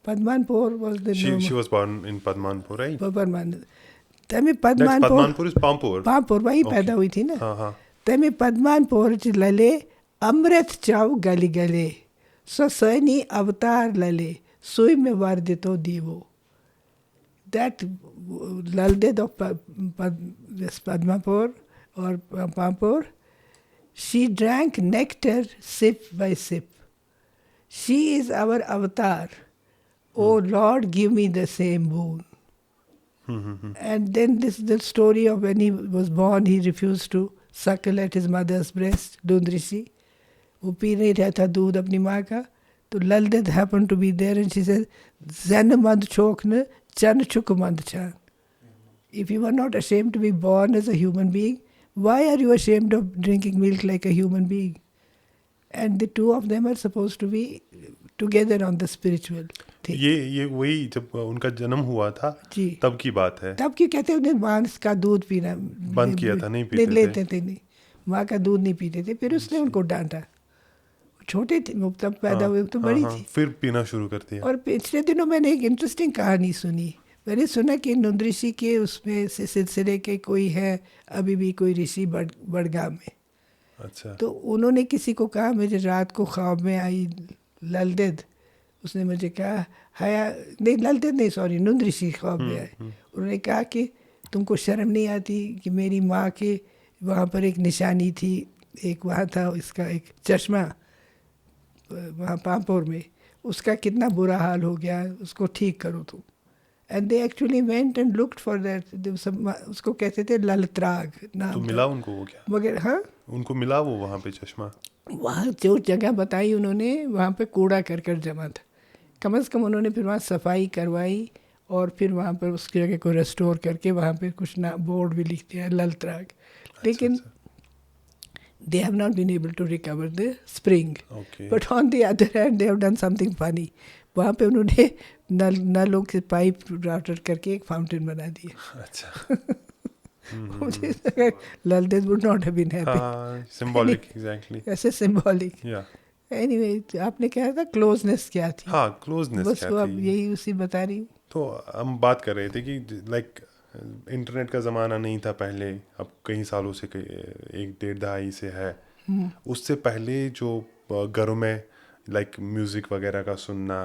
A: Padmanpur was the name.
B: She was born in Padmanpur, right?
A: Padman. Tami Padmanpur.
B: Padmanpur is Pampur.
A: Pampur, वही पैदा हुई थी ना. Tami Padmanpur ichi lale. Amrit chav gali gale. So sani avatar lale. Sui me vardito divo. That Laldet of Padmanpur or Pampur, she drank nectar sip by sip. She is our avatar. Oh Lord, give me the same boon. And then this the story of when he was born, he refused to suckle at his mother's breast, Dundrishi. वो पी नहीं रहा था दूध अपनी माँ का. तो Laldet happened to be there and she said, Zan mand chokne, chan chuk mand chan. If you are not ashamed to be born as a human being, why are you ashamed of drinking milk like a human being? And the two of them are supposed to be together on the spiritual thing.
B: ये वही जब उनका जन्म हुआ था तब की बात है.
A: तब क्यों कहते हैं उन्हें मांस का दूध पीना
B: बंद किया था, नहीं पीते
A: लेते थे नहीं, माँ का दूध नहीं पीते थे. फिर उसने उनको डांटा. छोटे थे तब पैदा हुए तो बड़ी थी,
B: फिर पीना शुरू कर दिया.
A: और पिछले दिनों मैंने एक इंटरेस्टिंग कहानी सुनी. मैंने सुना कि नुंदऋषि के उसमें से सिलसिले के कोई है अभी भी कोई ऋषि बड़गाम में.
B: अच्छा.
A: तो उन्होंने किसी को कहा, मुझे रात को ख्वाब में आई ललदेद. उसने मुझे कहा हया नहीं, ललदेद नहीं, सॉरी, नुंदऋषि ख्वाब में आए. उन्होंने कहा कि तुमको शर्म नहीं आती कि मेरी माँ के वहाँ पर एक निशानी थी, एक वहाँ था इसका एक चश्मा वहाँ पामपुर में, उसका कितना बुरा हाल हो गया, उसको ठीक करो तुम. And they actually went and looked for that. उसको कहते थे ललत्राग नाम.
B: तो मिला उनको वो क्या?
A: मगर हाँ,
B: उनको मिला वो वहाँ पे चश्मा.
A: वहाँ जो जगह बताई उन्होंने, वहाँ पे कूड़ा करकट जमा था. कम से कम उन्होंने फिर वहाँ सफाई करवाई और फिर वहाँ पर उस जगह को रेस्टोर करके वहाँ पे कुछ ना बोर्ड भी लिख दिया ललत्राग. लेकिन they have not been able to recover the spring.
B: Okay.
A: But on the other hand, they have done something funny. वहाँ पे उन्होंने नलों से पाइप राउटर करके एक फाउंटेन बना दिया.
B: अच्छा.
A: मुझे लगा Laldet would not have been happy.
B: Symbolic, exactly.
A: ऐसे symbolic.
B: Yeah.
A: Anyway, आपने कहा था क्लोजनेस क्या थी?
B: हाँ, क्लोजनेस क्या थी?
A: बस वो अब यही उसी बता रही हूँ.
B: तो हम बात कर रहे थे कि लाइक इंटरनेट का ज़माना नहीं था पहले, अब कई सालों से, एक डेढ़ दहाई से है. उससे पहले जो घरों में लाइक म्यूज़िक वगैरह का सुनना,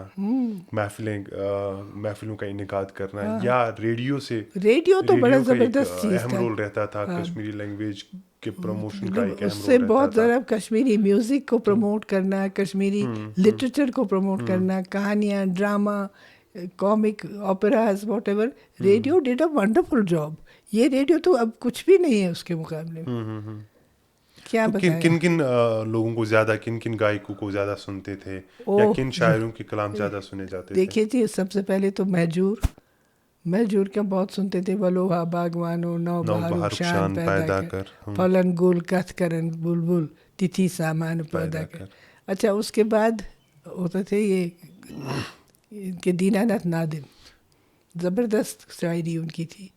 B: महफिलों का इनेकाद करना, या रेडियो से,
A: रेडियो तो बड़ा ज़बरदस्त चीज़
B: अहम
A: था.
B: रोल रहता था कश्मीरी लैंग्वेज के प्रमोशन का एक अहम
A: उससे
B: रोल
A: बहुत
B: रहता था।
A: ज़रा कश्मीरी म्यूज़िक को प्रमोट करना, कश्मीरी लिटरेचर को प्रमोट करना, कहानियाँ, drama, comic, operas, whatever. Radio did a wonderful job. ये रेडियो तो अब कुछ भी नहीं है उसके मुकाबले में। क्या
B: तो
A: बताएं।
B: किन किन लोगों को ज्यादा, किन किन गायकों को ज्यादा सुनते थे, या
A: ओह,
B: किन शायरों के कलाम ज्यादा सुने जाते थे?
A: देखिए जी, सबसे पहले तो महजूर का बहुत सुनते थे। वलोहा बागवानो नौ
B: नौ
A: बहार
B: बहार
A: शान
B: शान
A: पैदा
B: पैदा
A: कर,
B: कर,
A: फलन गुल कथ करन बुलबुल, तिथि सामान पैदा कर। अच्छा, उसके बाद होते थे ये इनके दीनानाथ नादिम, ज़बरदस्त शायरी उनकी थी।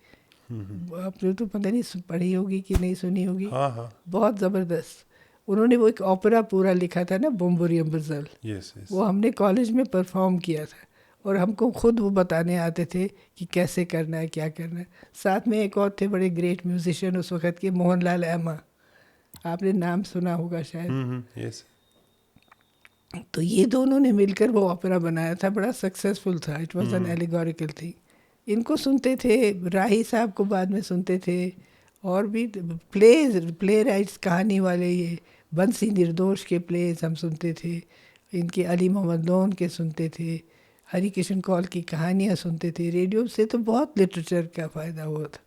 A: आपने तो पता नहीं पढ़ी होगी कि नहीं सुनी होगी।
B: हाँ हाँ,
A: बहुत ज़बरदस्त। उन्होंने वो एक ओपेरा पूरा लिखा था ना, बुम्बुरी अम्बरजल,
B: यस यस।
A: वो हमने कॉलेज में परफॉर्म किया था, और हमको खुद वो बताने आते थे कि कैसे करना है, क्या करना है। साथ में एक और थे बड़े ग्रेट म्यूजिशियन उस वक़्त के, मोहनलाल एमा, आपने नाम सुना होगा शायद।
B: यस।
A: तो ये दोनों ने मिलकर वो ओपेरा बनाया था, बड़ा सक्सेसफुल था। It was an allegorical thing. इनको सुनते थे, राही साहब को बाद में सुनते थे, और भी प्ले राइट्स, कहानी वाले, ये बंसी निर्दोष के प्लेज हम सुनते थे। इनके अली मोहम्मद लोन के सुनते थे, हरि किशन कौल की कहानियाँ सुनते थे। रेडियो से तो बहुत लिटरेचर का फ़ायदा हुआ था।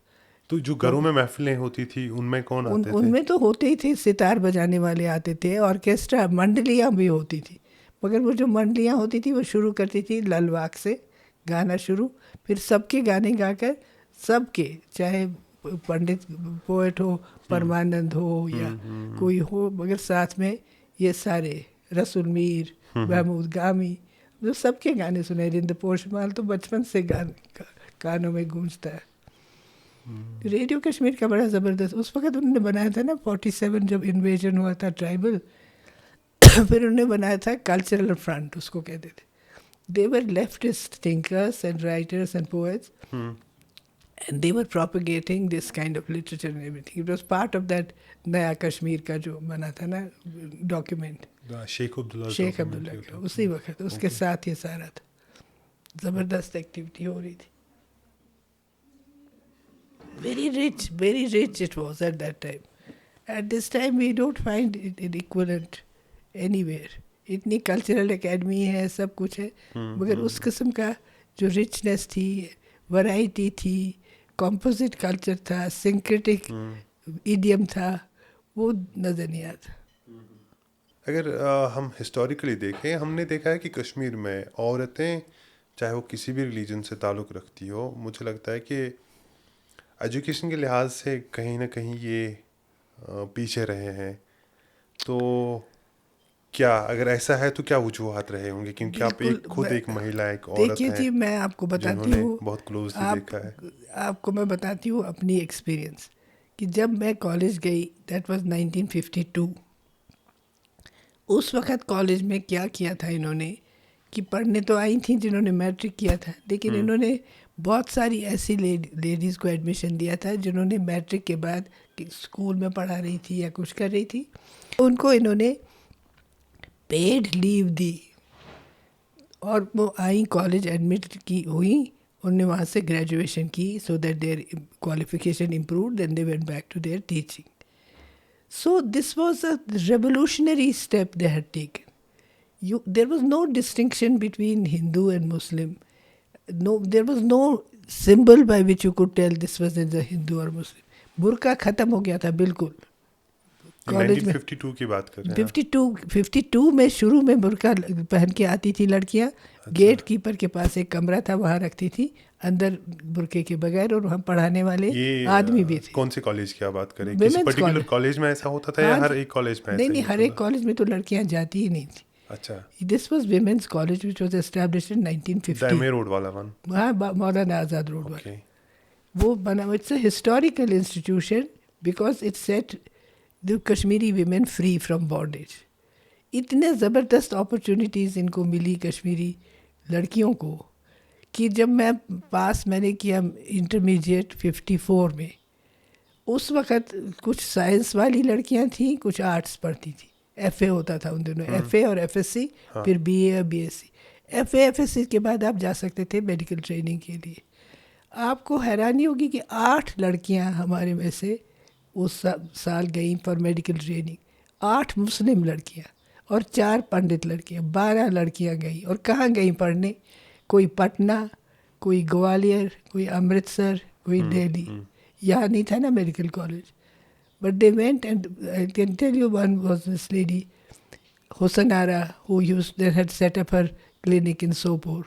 B: तो जो घरों में महफिलें होती थी उनमें कौन आते थे?
A: उनमें तो होते ही थे, सितार बजाने वाले आते थे, ऑर्केस्ट्रा, मंडलियाँ भी होती थी। मगर वो जो मंडलियाँ होती थी वो शुरू करती थी ललवाक से गाना शुरू, फिर सबके गाने गाकर, सबके, चाहे पंडित पोएट हो, परमानंद हो या कोई हो, मगर साथ में ये सारे रसूल मीर, महमूद गामी, जो सबके गाने सुने। रिंद पोशमाल तो बचपन से कानों में गूंजता है। रेडियो कश्मीर का बड़ा ज़बरदस्त, उस वक़्त उन्होंने बनाया था ना 47 जब इन्वेजन हुआ था ट्राइबल, फिर उन्होंने बनाया था कल्चरल फ्रंट, उसको कहते थे। They were leftist thinkers and writers and poets, and they were propagating this kind of literature and everything. It was part of that नया कश्मीर का जो बना था ना डॉक्यूमेंट,
B: शेख अब्दुल्ला
A: का, उसी वक्त उसके साथ ये सारा था। ज़बरदस्त एक्टिविटी हो रही थी। very rich it was at that time. At this time we don't find it equivalent anywhere. इतनी कल्चरल एकेडमी है, सब कुछ है, मगर उस किस्म का जो रिचनेस थी, वैरायटी थी, कॉम्पोजिट कल्चर था, सिंक्रेटिक इडियम था, वो नज़र नहीं आता।
B: अगर हम हिस्टोरिकली देखें, हमने देखा है कि कश्मीर में औरतें, चाहे वो किसी भी रिलीजन से ताल्लुक़ रखती हो, मुझे लगता है कि एजुकेशन के लिहाज से कहीं ना कहीं ये पीछे रहे हैं। तो क्या, अगर ऐसा है तो क्या वजूहात रहे होंगे? क्योंकि आप खुद एक महिला, एक औरत
A: देखिए
B: हैं,
A: जी, मैं आपको बताती हूँ,
B: बहुत क्लोजली देखा है।
A: आपको मैं बताती हूँ अपनी एक्सपीरियंस, कि जब मैं कॉलेज गई, दैट वाज 1952। उस वक़्त कॉलेज में क्या किया था इन्होंने, कि पढ़ने तो आई थी जिन्होंने मैट्रिक किया था, लेकिन इन्होंने बहुत सारी ऐसी लेडीज़ को एडमिशन दिया था जिन्होंने मैट्रिक के बाद स्कूल में पढ़ा रही थी या कुछ कर रही थी। उनको इन्होंने पेड लीव दी, और वो आई, कॉलेज एडमिट की हुई, उन्होंने वहाँ से ग्रेजुएशन की, so that their qualification improved, then they went back to their teaching. So this was a revolutionary step they had taken. There was no distinction between Hindu and Muslim. No, there was no symbol by which you could tell this was a Hindu or Muslim. बुर्का ख़त्म हो गया था बिल्कुल कॉलेज में।
B: 1952 की बात कर रहे हैं?
A: 52 में शुरू में बुर्का पहन के आती थी लड़कियां। गेट कीपर के पास एक कमरा था, वहाँ रखती थी अंदर बुर्के के बगैर, और वहाँ पढ़ाने वाले आदमी भी थे।
B: कौन से कॉलेज की आप बात करें? किसी पर्टिकुलर कॉलेज में ऐसा होता था, या हर एक कॉलेज में?
A: नहीं, हर एक कॉलेज में तो लड़कियां जाती ही नहीं थी।
B: अच्छा।
A: This was women's college which was established in 1950.
B: दाइमे road वाला वन?
A: हाँ, मौलाना आज़ाद रोड वाला। वो बना, it's a historical institution because it set the Kashmiri women free from bondage. इतने ज़बरदस्त अपॉर्चुनिटीज़ इनको मिली कश्मीरी लड़कियों को, कि जब मैंने किया इंटरमीडिएट 54 में, उस वक़्त कुछ साइंस वाली लड़कियां थीं, कुछ आर्ट्स पढ़ती थी। FA होता था उन दिनों, FA और FSC, फिर BA और BSc। FA FSC के बाद आप जा सकते थे मेडिकल ट्रेनिंग के लिए। आपको हैरानी होगी कि 8 लड़कियां हमारे में से उस साल गई फॉर मेडिकल ट्रेनिंग। 8 मुस्लिम लड़कियां और 4 पंडित लड़कियां, 12 लड़कियां गई। और कहाँ गई पढ़ने? कोई पटना, कोई ग्वालियर, कोई अमृतसर, कोई दिल्ली। यहाँ नहीं था ना medical college, but they went. And I can tell you one was this lady Husnara who used they had set up her clinic in Sopore,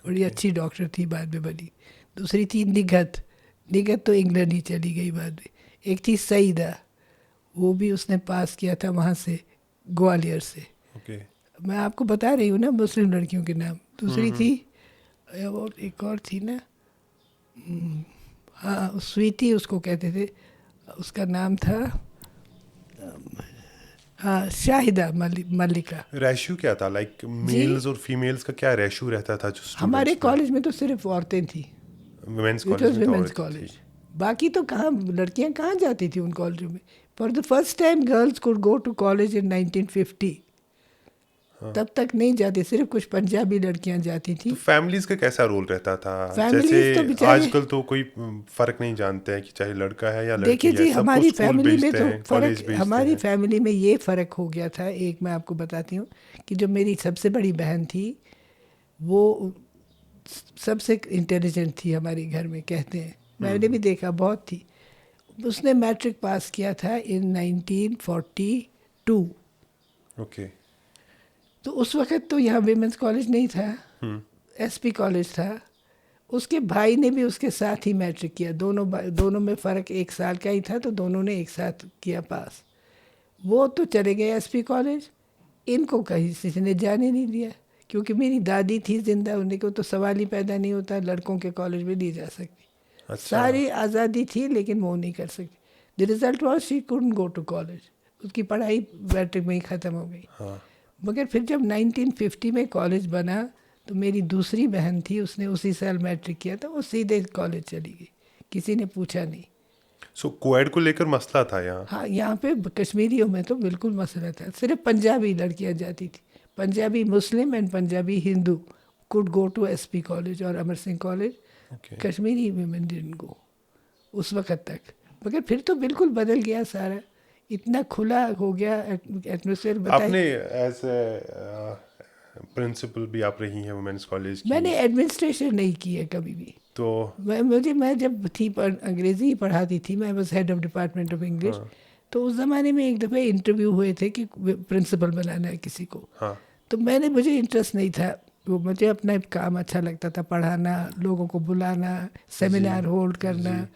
A: बड़ी अच्छी डॉक्टर थी, बाद में बनी। दूसरी थी निगत, निगत तो इंग्लैंड ही चली गई बाद में। एक थी सईदा, वो भी उसने पास किया था वहाँ से, ग्वालियर से। मैं आपको बता रही हूँ ना मुस्लिम लड़कियों के नाम। दूसरी थी और एक और थी ना, हाँ स्वीटी उसको कहते थे, उसका नाम था हाँ शाहिदा मल्लिका।
B: रेशियो क्या था, लाइक मेल्स और फीमेल्स का क्या रेशियो रहता था? जो
A: हमारे कॉलेज में तो सिर्फ औरतें थी,
B: वुमेन्स कॉलेज में तो औरतें
A: कॉलेज। बाकी तो कहाँ लड़कियाँ कहाँ जाती थी उन कॉलेजों में। For the first time girls could go to college in 1950। तब तक नहीं जाती, सिर्फ कुछ पंजाबी लड़कियां जाती थी।
B: तो फैमिलीज का कैसा रोल रहता था?
A: फैमिलीज तो
B: जैसे आजकल तो कोई फर्क नहीं जानते हैं कि चाहे लड़का है या लड़की है।
A: देखिए जी, हमारी फैमिली में तो
B: फर्क,
A: हमारी फैमिली में ये फ़र्क हो गया था। एक मैं आपको बताती हूँ कि जो मेरी सबसे बड़ी बहन थी वो सबसे इंटेलिजेंट थी हमारे घर में, कहते हैं। मैंने भी देखा, बहुत थी। उसने मैट्रिक पास किया था इन 1942।
B: ओके।
A: तो उस वक़्त तो यहाँ विमेंस कॉलेज नहीं था, एसपी कॉलेज था। उसके भाई ने भी उसके साथ ही मैट्रिक किया। दोनों में फ़र्क 1 साल का ही था, तो दोनों ने एक साथ किया पास। वो तो चले गए एसपी कॉलेज, इनको कहीं किसी ने जाने नहीं दिया, क्योंकि मेरी दादी थी जिंदा, उन्हें को तो सवाल ही पैदा नहीं होता लड़कों के कॉलेज में नहीं जा सकती।
B: अच्छा।
A: सारी आज़ादी थी लेकिन वो नहीं कर सकती। The result was she couldn't go to college, उसकी पढ़ाई मैट्रिक में ही ख़त्म हो गई।
B: हाँ।
A: मगर फिर जब 1950 में कॉलेज बना तो मेरी दूसरी बहन थी, उसने उसी साल मैट्रिक किया, तो वो सीधे कॉलेज चली गई, किसी ने पूछा नहीं।
B: सो कोएड को लेकर मसला था यहाँ?
A: हाँ, यहाँ पे कश्मीरियों में तो बिल्कुल मसला था। सिर्फ पंजाबी लड़कियाँ जाती थी, Punjabi Muslim and Punjabi Hindu could go to SP college और Amar Singh college. Kashmiri women didn't go उस वक़्त तक। मगर फिर तो बिल्कुल बदल गया सारा, इतना खुला हो गया एटमॉस्फेयर।
B: आपने एज प्रिंसिपल भी आप रही हैं वुमेन्स कॉलेज की?
A: मैंने एडमिनिस्ट्रेशन नहीं की है कभी भी।
B: तो
A: मैं जब थी अंग्रेज़ी ही पढ़ाती थी, मैं बस head of department of English. तो उस ज़माने में एक दफ़े इंटरव्यू हुए थे कि प्रिंसिपल बनाना है किसी को।
B: हाँ।
A: तो मुझे इंटरेस्ट नहीं था वो, मुझे अपना काम अच्छा लगता था, पढ़ाना, लोगों को बुलाना, सेमिनार होल्ड करना,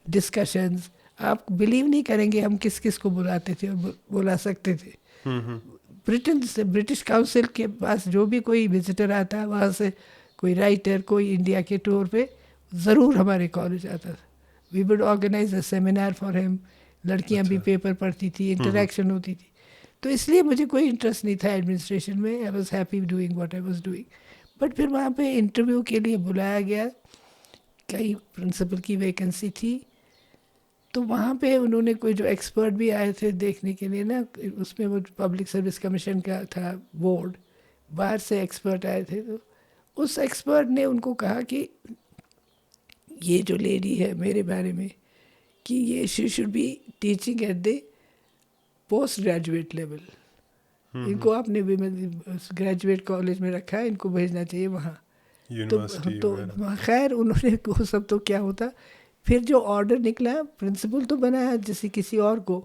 A: डिस्कशंस। आप बिलीव नहीं करेंगे हम किस किस को बुलाते थे और बुला सकते थे। ब्रिटेन से, ब्रिटिश काउंसिल के पास जो भी कोई विजिटर आता, वहाँ से कोई राइटर, कोई इंडिया के टूर पे ज़रूर हमारे कॉलेज आता था। We would organise a seminar for him. लड़कियाँ भी पेपर पढ़ती थी, इंटरेक्शन होती थी। तो इसलिए मुझे कोई इंटरेस्ट नहीं था एडमिनिस्ट्रेशन में। I was happy doing what I was doing. But फिर वहाँ पे इंटरव्यू के लिए बुलाया गया, कई प्रिंसिपल की वैकेंसी थी। तो वहाँ पे उन्होंने कोई जो एक्सपर्ट भी आए थे देखने के लिए ना, उसमें वो पब्लिक सर्विस कमीशन का था बोर्ड, बाहर से एक्सपर्ट आए थे। तो उस एक्सपर्ट ने उनको कहा कि ये जो लेडी है मेरे बारे में, कि ये she should be teaching at the post graduate level. इनको आपने ग्रेजुएट कॉलेज में रखा है, इनको भेजना चाहिए वहाँ। तो खैर उन्होंने वो सब तो क्या होता। फिर जो ऑर्डर निकला, प्रिंसिपल तो बनाया जैसे किसी और को,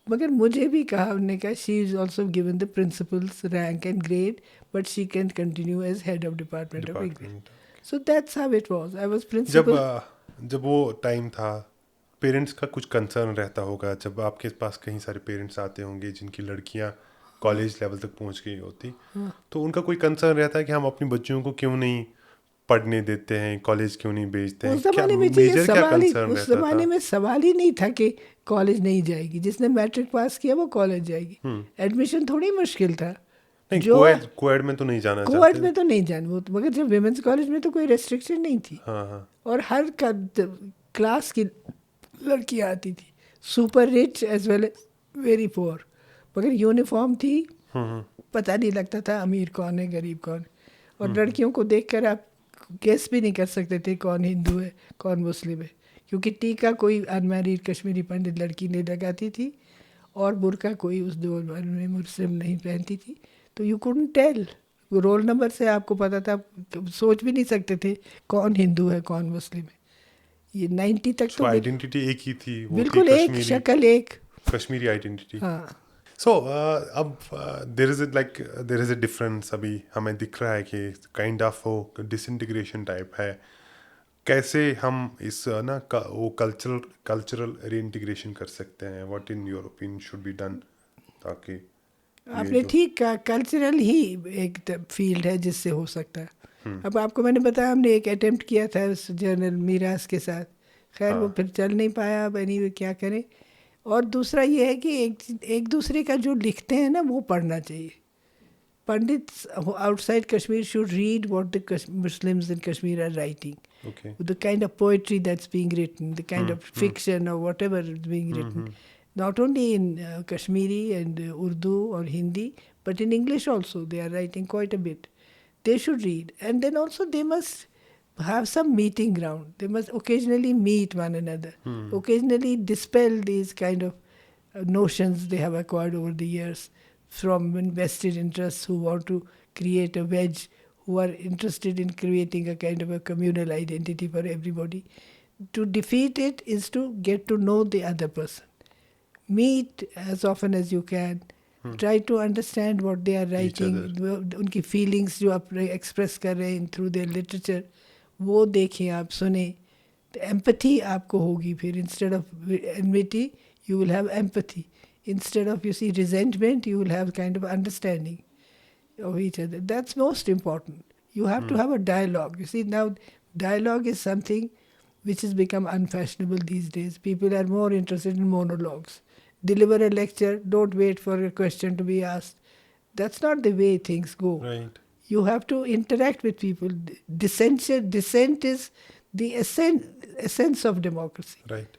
A: मगर मुझे भी कहा, उन्होंने कहा she is also given the principal's rank and grade, but she can continue as head of department of English. So that's how it was. I was principal.
B: जब वो टाइम था, पेरेंट्स का कुछ कंसर्न रहता होगा, जब आपके पास कहीं सारे पेरेंट्स आते होंगे जिनकी लड़कियां कॉलेज लेवल तक पहुंच गई होती, तो उनका कोई कंसर्न रहता है कि हम अपनी बच्चियों को क्यों नहीं पढ़ने देते हैं, कॉलेज क्यों नहीं भेजते हैं?
A: उस ज़माने में
B: मेजर क्या कंसर्न रहता था?
A: उस ज़माने में सवाल ही नहीं था कि कॉलेज नहीं जाएगी। जिसने मैट्रिक पास किया वो कॉलेज जाएगी। एडमिशन थोड़ी मुश्किल था।
B: नहीं, कोएड में तो नहीं जाना चाहते।
A: कोएड में तो नहीं जाना, मगर जब विमेंस कॉलेज में तो कोई रेस्ट्रिक्शन नहीं थी। और हर क्लास की लड़कियाँ आती थी, super rich as well as very poor. मगर यूनिफॉर्म थी, पता नहीं लगता था अमीर कौन है गरीब कौन। और लड़कियों को देखकर आप गेस भी नहीं कर सकते थे कौन हिंदू है कौन मुस्लिम है, क्योंकि टीका कोई अनमैरिड कश्मीरी पंडित लड़की नहीं लगाती थी और बुर्का कोई उस दौर में मुस्लिम नहीं पहनती थी, तो you couldn't tell. Roll number से आपको पता था, तो सोच भी नहीं सकते थे कौन हिंदू है कौन मुस्लिम है। ये 90 तक तो
B: आइडेंटिटी एक ही थी, वो
A: बिल्कुल
B: थी
A: एक,
B: कश्मीरी,
A: शक्ल एक।
B: कश्मीरी आइडेंटिटी।
A: हाँ,
B: सो अब देर इज अ डिफरेंस अभी हमें दिख रहा है कि काइंड ऑफ वो डिसइंटीग्रेशन टाइप है। कैसे हम इस वो कल्चरल रीइंटीग्रेशन कर सकते हैं? What in your opinion should be done, ताकि
A: आपने ठीक कहा, कल्चरल ही एक फील्ड है जिससे हो सकता है। अब आपको मैंने बताया हमने एक अटेम्प्ट किया था उस जर्नल मीरास के साथ, खैर वो फिर चल नहीं पाया। अब एनीवे क्या करें। और दूसरा ये है कि एक दूसरे का जो लिखते हैं ना वो पढ़ना चाहिए। Pandits outside Kashmir should read what the Muslims in Kashmir are writing.
B: Okay.
A: The kind of poetry that's being written, the kind of fiction or whatever is being written. Not only in Kashmiri and Urdu or Hindi, but in English also. They are writing quite a bit. They should read. And then also they must have some meeting ground. They must occasionally meet one another. Occasionally dispel these kind of notions they have acquired over the years from vested interests who want to create a wedge, who are interested in creating a kind of a communal identity for everybody. To defeat it is to get to know the other person. Meet as often as you can. Try to understand what they are writing. उनकी feelings जो आप express कर रहे हैं through their literature, वो देखें आप, सुने, तो empathy आपको होगी फिर. Instead of enmity, you will have empathy. Instead of, you see, resentment, you will have kind of understanding of each other. That's most important. You have to have a dialogue. You see, now dialogue is something which has become unfashionable these days. People are more interested in monologues. Deliver a lecture, don't wait for a question to be asked. That's not the way things go.
B: Right.
A: You have to interact with people. Dissent is the essence of democracy.
B: Right.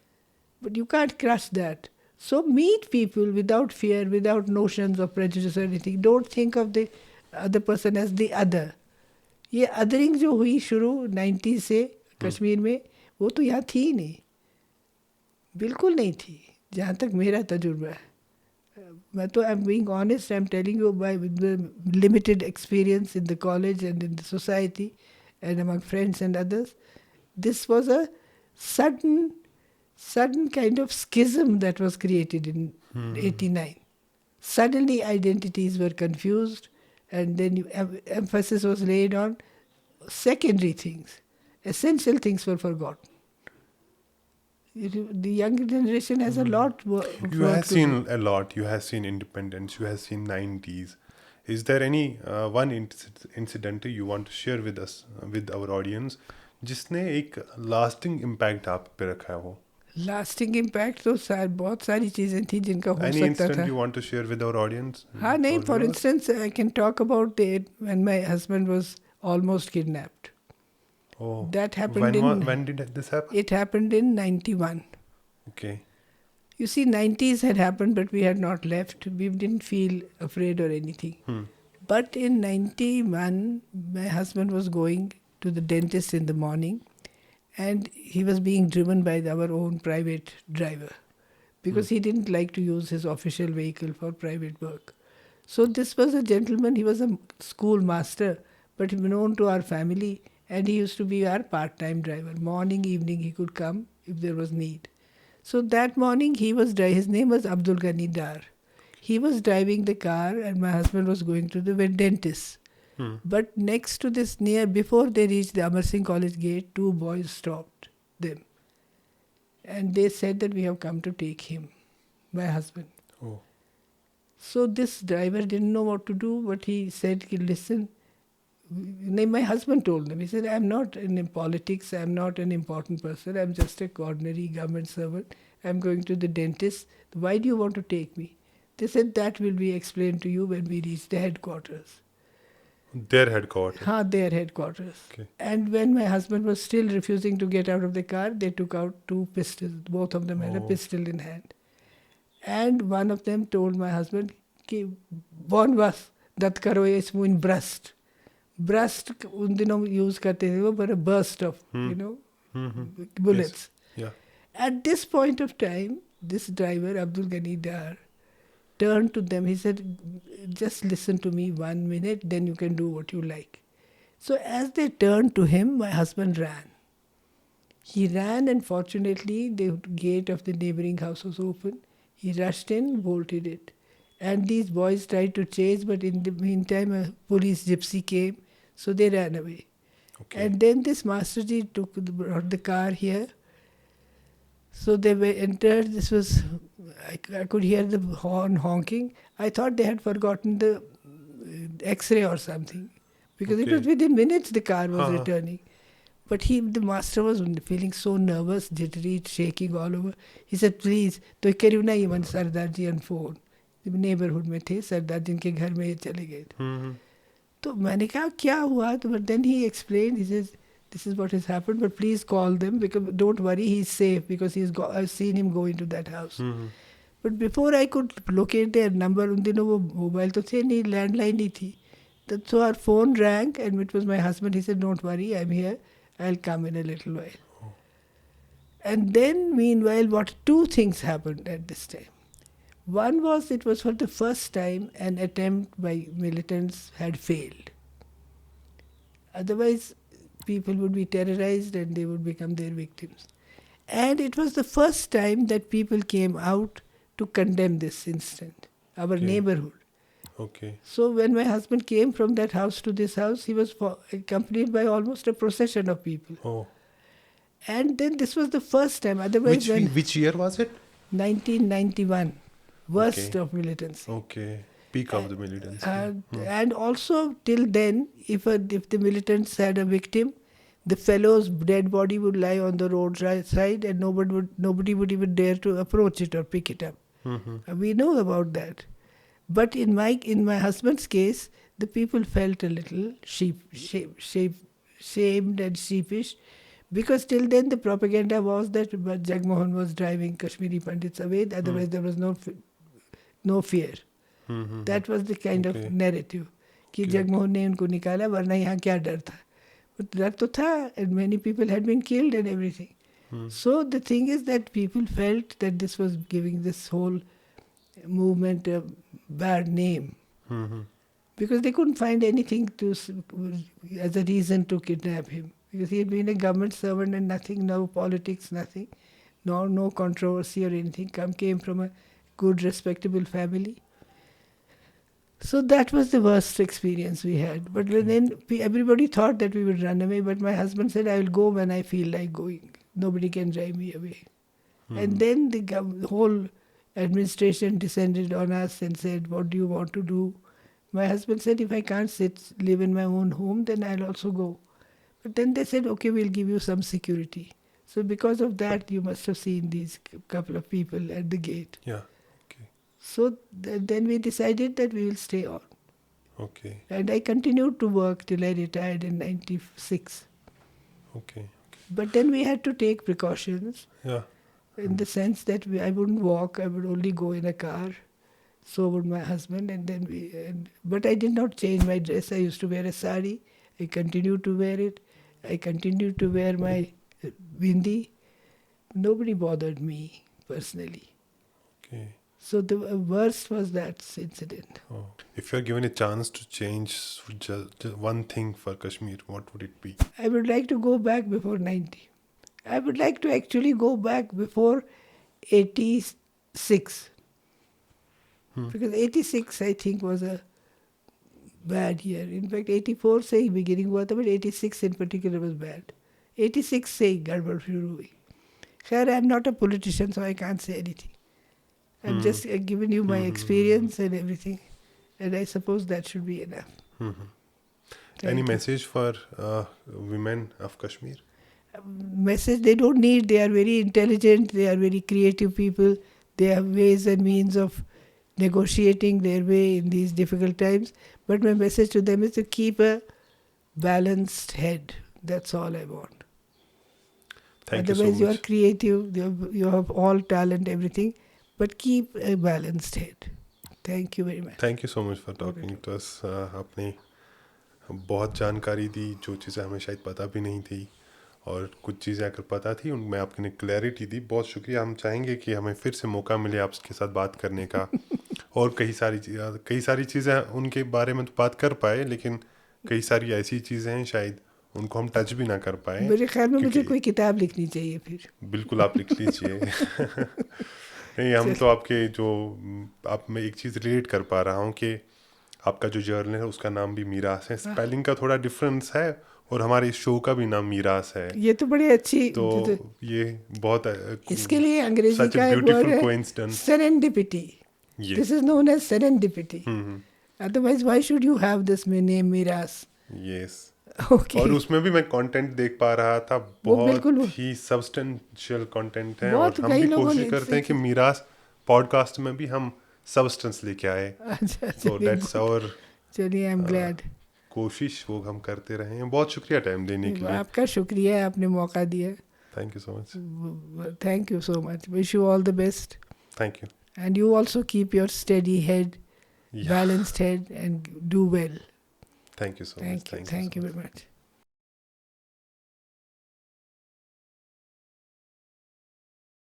A: But you can't crush that. So meet people without fear, without notions of prejudice or anything. Don't think of the other person as the other. ये अदरिंग जो हुई शुरू 90 से कश्मीर में, वो तो यहाँ थी ही नहीं, बिल्कुल नहीं थी, जहाँ तक मेरा तजुर्बा है. मैं तो, I am being honest, I am telling you by limited experience in the college and in the society and among friends and others. This was a sudden kind of schism that was created in 89. Suddenly identities were confused, and then emphasis was laid on secondary things. Essential things were forgotten. The younger generation has a lot of
B: You
A: work
B: have
A: to
B: seen
A: do.
B: a lot. You have seen independence. You have seen 90s. Is there any one incident you want to share with us, with our audience, जिसने एक lasting impact आप पे रखा है वो?
A: लास्टिंग इम्पैक्ट तो बहुत सारी चीज़ें थी जिनका हो
B: Any
A: सकता
B: incident
A: था.
B: you want to share with our audience?
A: हाँ नहीं,
B: Our
A: for
B: viewers?
A: Instance I can talk about it when my husband was almost kidnapped.
B: Oh.
A: That happened
B: When did this happen?
A: It happened in 91.
B: Okay.
A: You see, 90s had happened, but we had not left. We didn't feel afraid or anything. But in 91, my husband was going to the dentist in the morning, and he was being driven by our own private driver because he didn't like to use his official vehicle for private work. So this was a gentleman, he was a schoolmaster, but he was known to our family, and he used to be our part-time driver. Morning, evening, he could come if there was need. So that morning, his name was Abdul Ghani Dar. He was driving the car, and my husband was going to the dentist. But next to this, before they reached the Amar Singh College gate, two boys stopped them. And they said that we have come to take him, my husband.
B: Oh.
A: So this driver didn't know what to do, but he said, listen, my husband told them, he said, I'm not in politics, I'm not an important person, I'm just a ordinary government servant, I'm going to the dentist, why do you want to take me? They said, that will be explained to you when we reach the headquarters.
B: Their headquarters.
A: Haan, their headquarters.
B: Okay.
A: And when my husband was still refusing to get out of the car, they took out two pistols. Both of them had a pistol in hand. And one of them told my husband, "Bon was that karo is in burst." Burst, उन दिनों use करते थे वो, but a burst of, bullets.
B: Yeah.
A: At this point of time, this driver, Abdul Ghani Dar, turned to them. He said, just listen to me 1 minute, then you can do what you like. So as they turned to him, my husband ran. He ran, and fortunately the gate of the neighboring house was open. He rushed in, bolted it. And these boys tried to chase, but in the meantime a police gypsy came, so they ran away.
B: Okay.
A: And then this Masterji brought the car here. So they were entered. This was, I could hear the horn honking. I thought they had forgotten the X-ray or something, because it was
B: Okay.
A: within minutes the car was
B: हाँ.
A: returning. But the master was feeling so nervous, jittery, shaking all over. He said, please, तो करीब ना ये मन सरदार जी on phone. नेबरहुड में थे, सरदार जिनके घर में ये चले गए थे.
B: हम्म.
A: तो मैंने कहा क्या हुआ, तो but then he explained. He says, this is what has happened, but please call them, because don't worry, he's safe, because I've seen him go into that house.
B: Hmm.
A: But before I could locate their number, उन दिनों वो मोबाइल तो थे नहीं, लैंडलाइन ही थी. So our phone rang, and it was my husband. He said, don't worry, I'm here, I'll come in a little while. And then meanwhile, two things happened at this time. One was, it was for the first time an attempt by militants had failed. Otherwise, people would be terrorized and they would become their victims. And it was the first time that people came out to condemn this incident, our
B: Okay.
A: neighborhood.
B: Okay.
A: So when my husband came from that house to this house, he was accompanied by almost a procession of people.
B: Oh.
A: And then this was the first time. Otherwise,
B: Which year was it?
A: 1991, worst
B: Okay.
A: of militants.
B: Okay. Peak of the militants.
A: And also till then, if the militants had a victim, the fellow's dead body would lie on the roadside, and nobody would even dare to approach it or pick it up.
B: Mm-hmm.
A: We know about that. But in my husband's case, the people felt a little shamed and sheepish, because till then the propaganda was that Jagmohan was driving Kashmiri Pandits away. Otherwise, there was no fear.
B: Mm-hmm.
A: That was the kind
B: Okay.
A: of narrative कि
B: Okay.
A: जगमोहन ने उनको निकाला, वरना यहाँ क्या डर था. But डर तो था, and many people had been killed and everything. So the thing is that people felt that this was giving this whole movement a bad name,
B: Mm-hmm.
A: because they couldn't find anything as a reason to kidnap him, because he had been a government servant and nothing, no politics, nothing, no controversy or anything, came from a good, respectable family. So that was the worst experience we had. But then everybody thought that we would run away, but my husband said, I will go when I feel like going. Nobody can drive me away. And then the whole administration descended on us and said, what do you want to do? My husband said, if I can't live in my own home, then I'll also go. But then they said, okay, we'll give you some security. So because of that, you must have seen these couple of people at the gate.
B: Yeah. Okay.
A: So then we decided that we will stay on.
B: Okay.
A: And I continued to work till I retired in 96.
B: Okay.
A: But then we had to take precautions,
B: Yeah.
A: in the sense that I wouldn't walk, I would only go in a car. So would my husband. And then but I did not change my dress. I used to wear a sari. I continued to wear it. I continued to wear my bindi. Nobody bothered me personally.
B: Okay.
A: So the worst was that incident.
B: Oh. If you're given a chance to change just one thing for Kashmir, what would it be?
A: I would like to go back before 90. I would like to actually go back before 86. Because 86, I think, was a bad year. In fact, 84 से ही beginning हुआ था, but 86 in particular was bad. 86 से ही गड़बड़ शुरू हुई. Khair, I'm not a politician, so I can't say anything. I'm just giving you my experience and everything. And I suppose that should be enough.
B: Mm-hmm.
A: Thank
B: Any
A: you.
B: message for women of Kashmir?
A: Message they don't need. They are very intelligent. They are very creative people. They have ways and means of negotiating their way in these difficult times. But my message to them is to keep a balanced head. That's all I want.
B: Thank you
A: Otherwise,
B: so
A: you are
B: much.
A: creative. You have all talent, everything. But keep a balanced head. Thank you very much.
B: Thank you so much for talking to us. आपने बहुत जानकारी दी जो चीज़ें हमें शायद पता भी नहीं थी और कुछ चीज़ें अगर पता थी उनमें आपने क्लैरिटी दी, बहुत शुक्रिया। हम चाहेंगे कि हमें फिर से मौका मिले आपके साथ बात करने का और कई सारी चीज़ें उनके बारे में तो बात कर पाए, लेकिन कई सारी ऐसी चीज़ें हैं शायद उनको हम टच भी ना कर पाए।
A: मेरे ख्याल में मुझे
B: क्योंकि
A: कोई किताब लिखनी चाहिए फिर।
B: बिल्कुल आप लिख लीजिए। नहीं, हम तो आपके जो आप मैं एक चीज़ रिलेट कर पा रहा हूँ कि आपका जो जर्नल है उसका नाम भी मीरास है, स्पेलिंग का थोड़ा डिफरेंस है, और हमारे इस शो का भी नाम मीरास है।
A: ये तो बड़ी अच्छी
B: तो ये बहुत
A: इसके लिए अंग्रेजी
B: सच
A: का
B: ए
A: एक वर्ड
B: ब्यूटीफुल
A: है
B: कोइंसिडेंस।
A: सेरेंडिपिटी।
B: ये
A: this is known as serendipity, otherwise why should you have this name मीरास।
B: यस।
A: ओके,
B: और उसमें भी मैं कंटेंट देख पा रहा था,
A: वो
B: बहुत
A: बिल्कुल
B: ही सब्सटेंशियल कंटेंट है, और
A: बहुत
B: हम
A: कई
B: भी
A: लोगों
B: कोशिश
A: ने
B: करते हैं कि मीरास पॉडकास्ट में भी हम सब्सटेंस लेके आए।
A: अच्छा
B: तो दैट्स आवर
A: चलिए, आई एम ग्लैड।
B: कोशिश, वो हम करते रहे हैं। बहुत शुक्रिया टाइम देने के लिए।
A: आपका शुक्रिया, आपने मौका दिया।
B: Thank you so much.
A: Thank you so much, wish you all the best,
B: thank you.
A: and you also keep your steady head,
B: Yeah.
A: balanced head, and do well.
B: Thank you so much.
A: Thank you very much.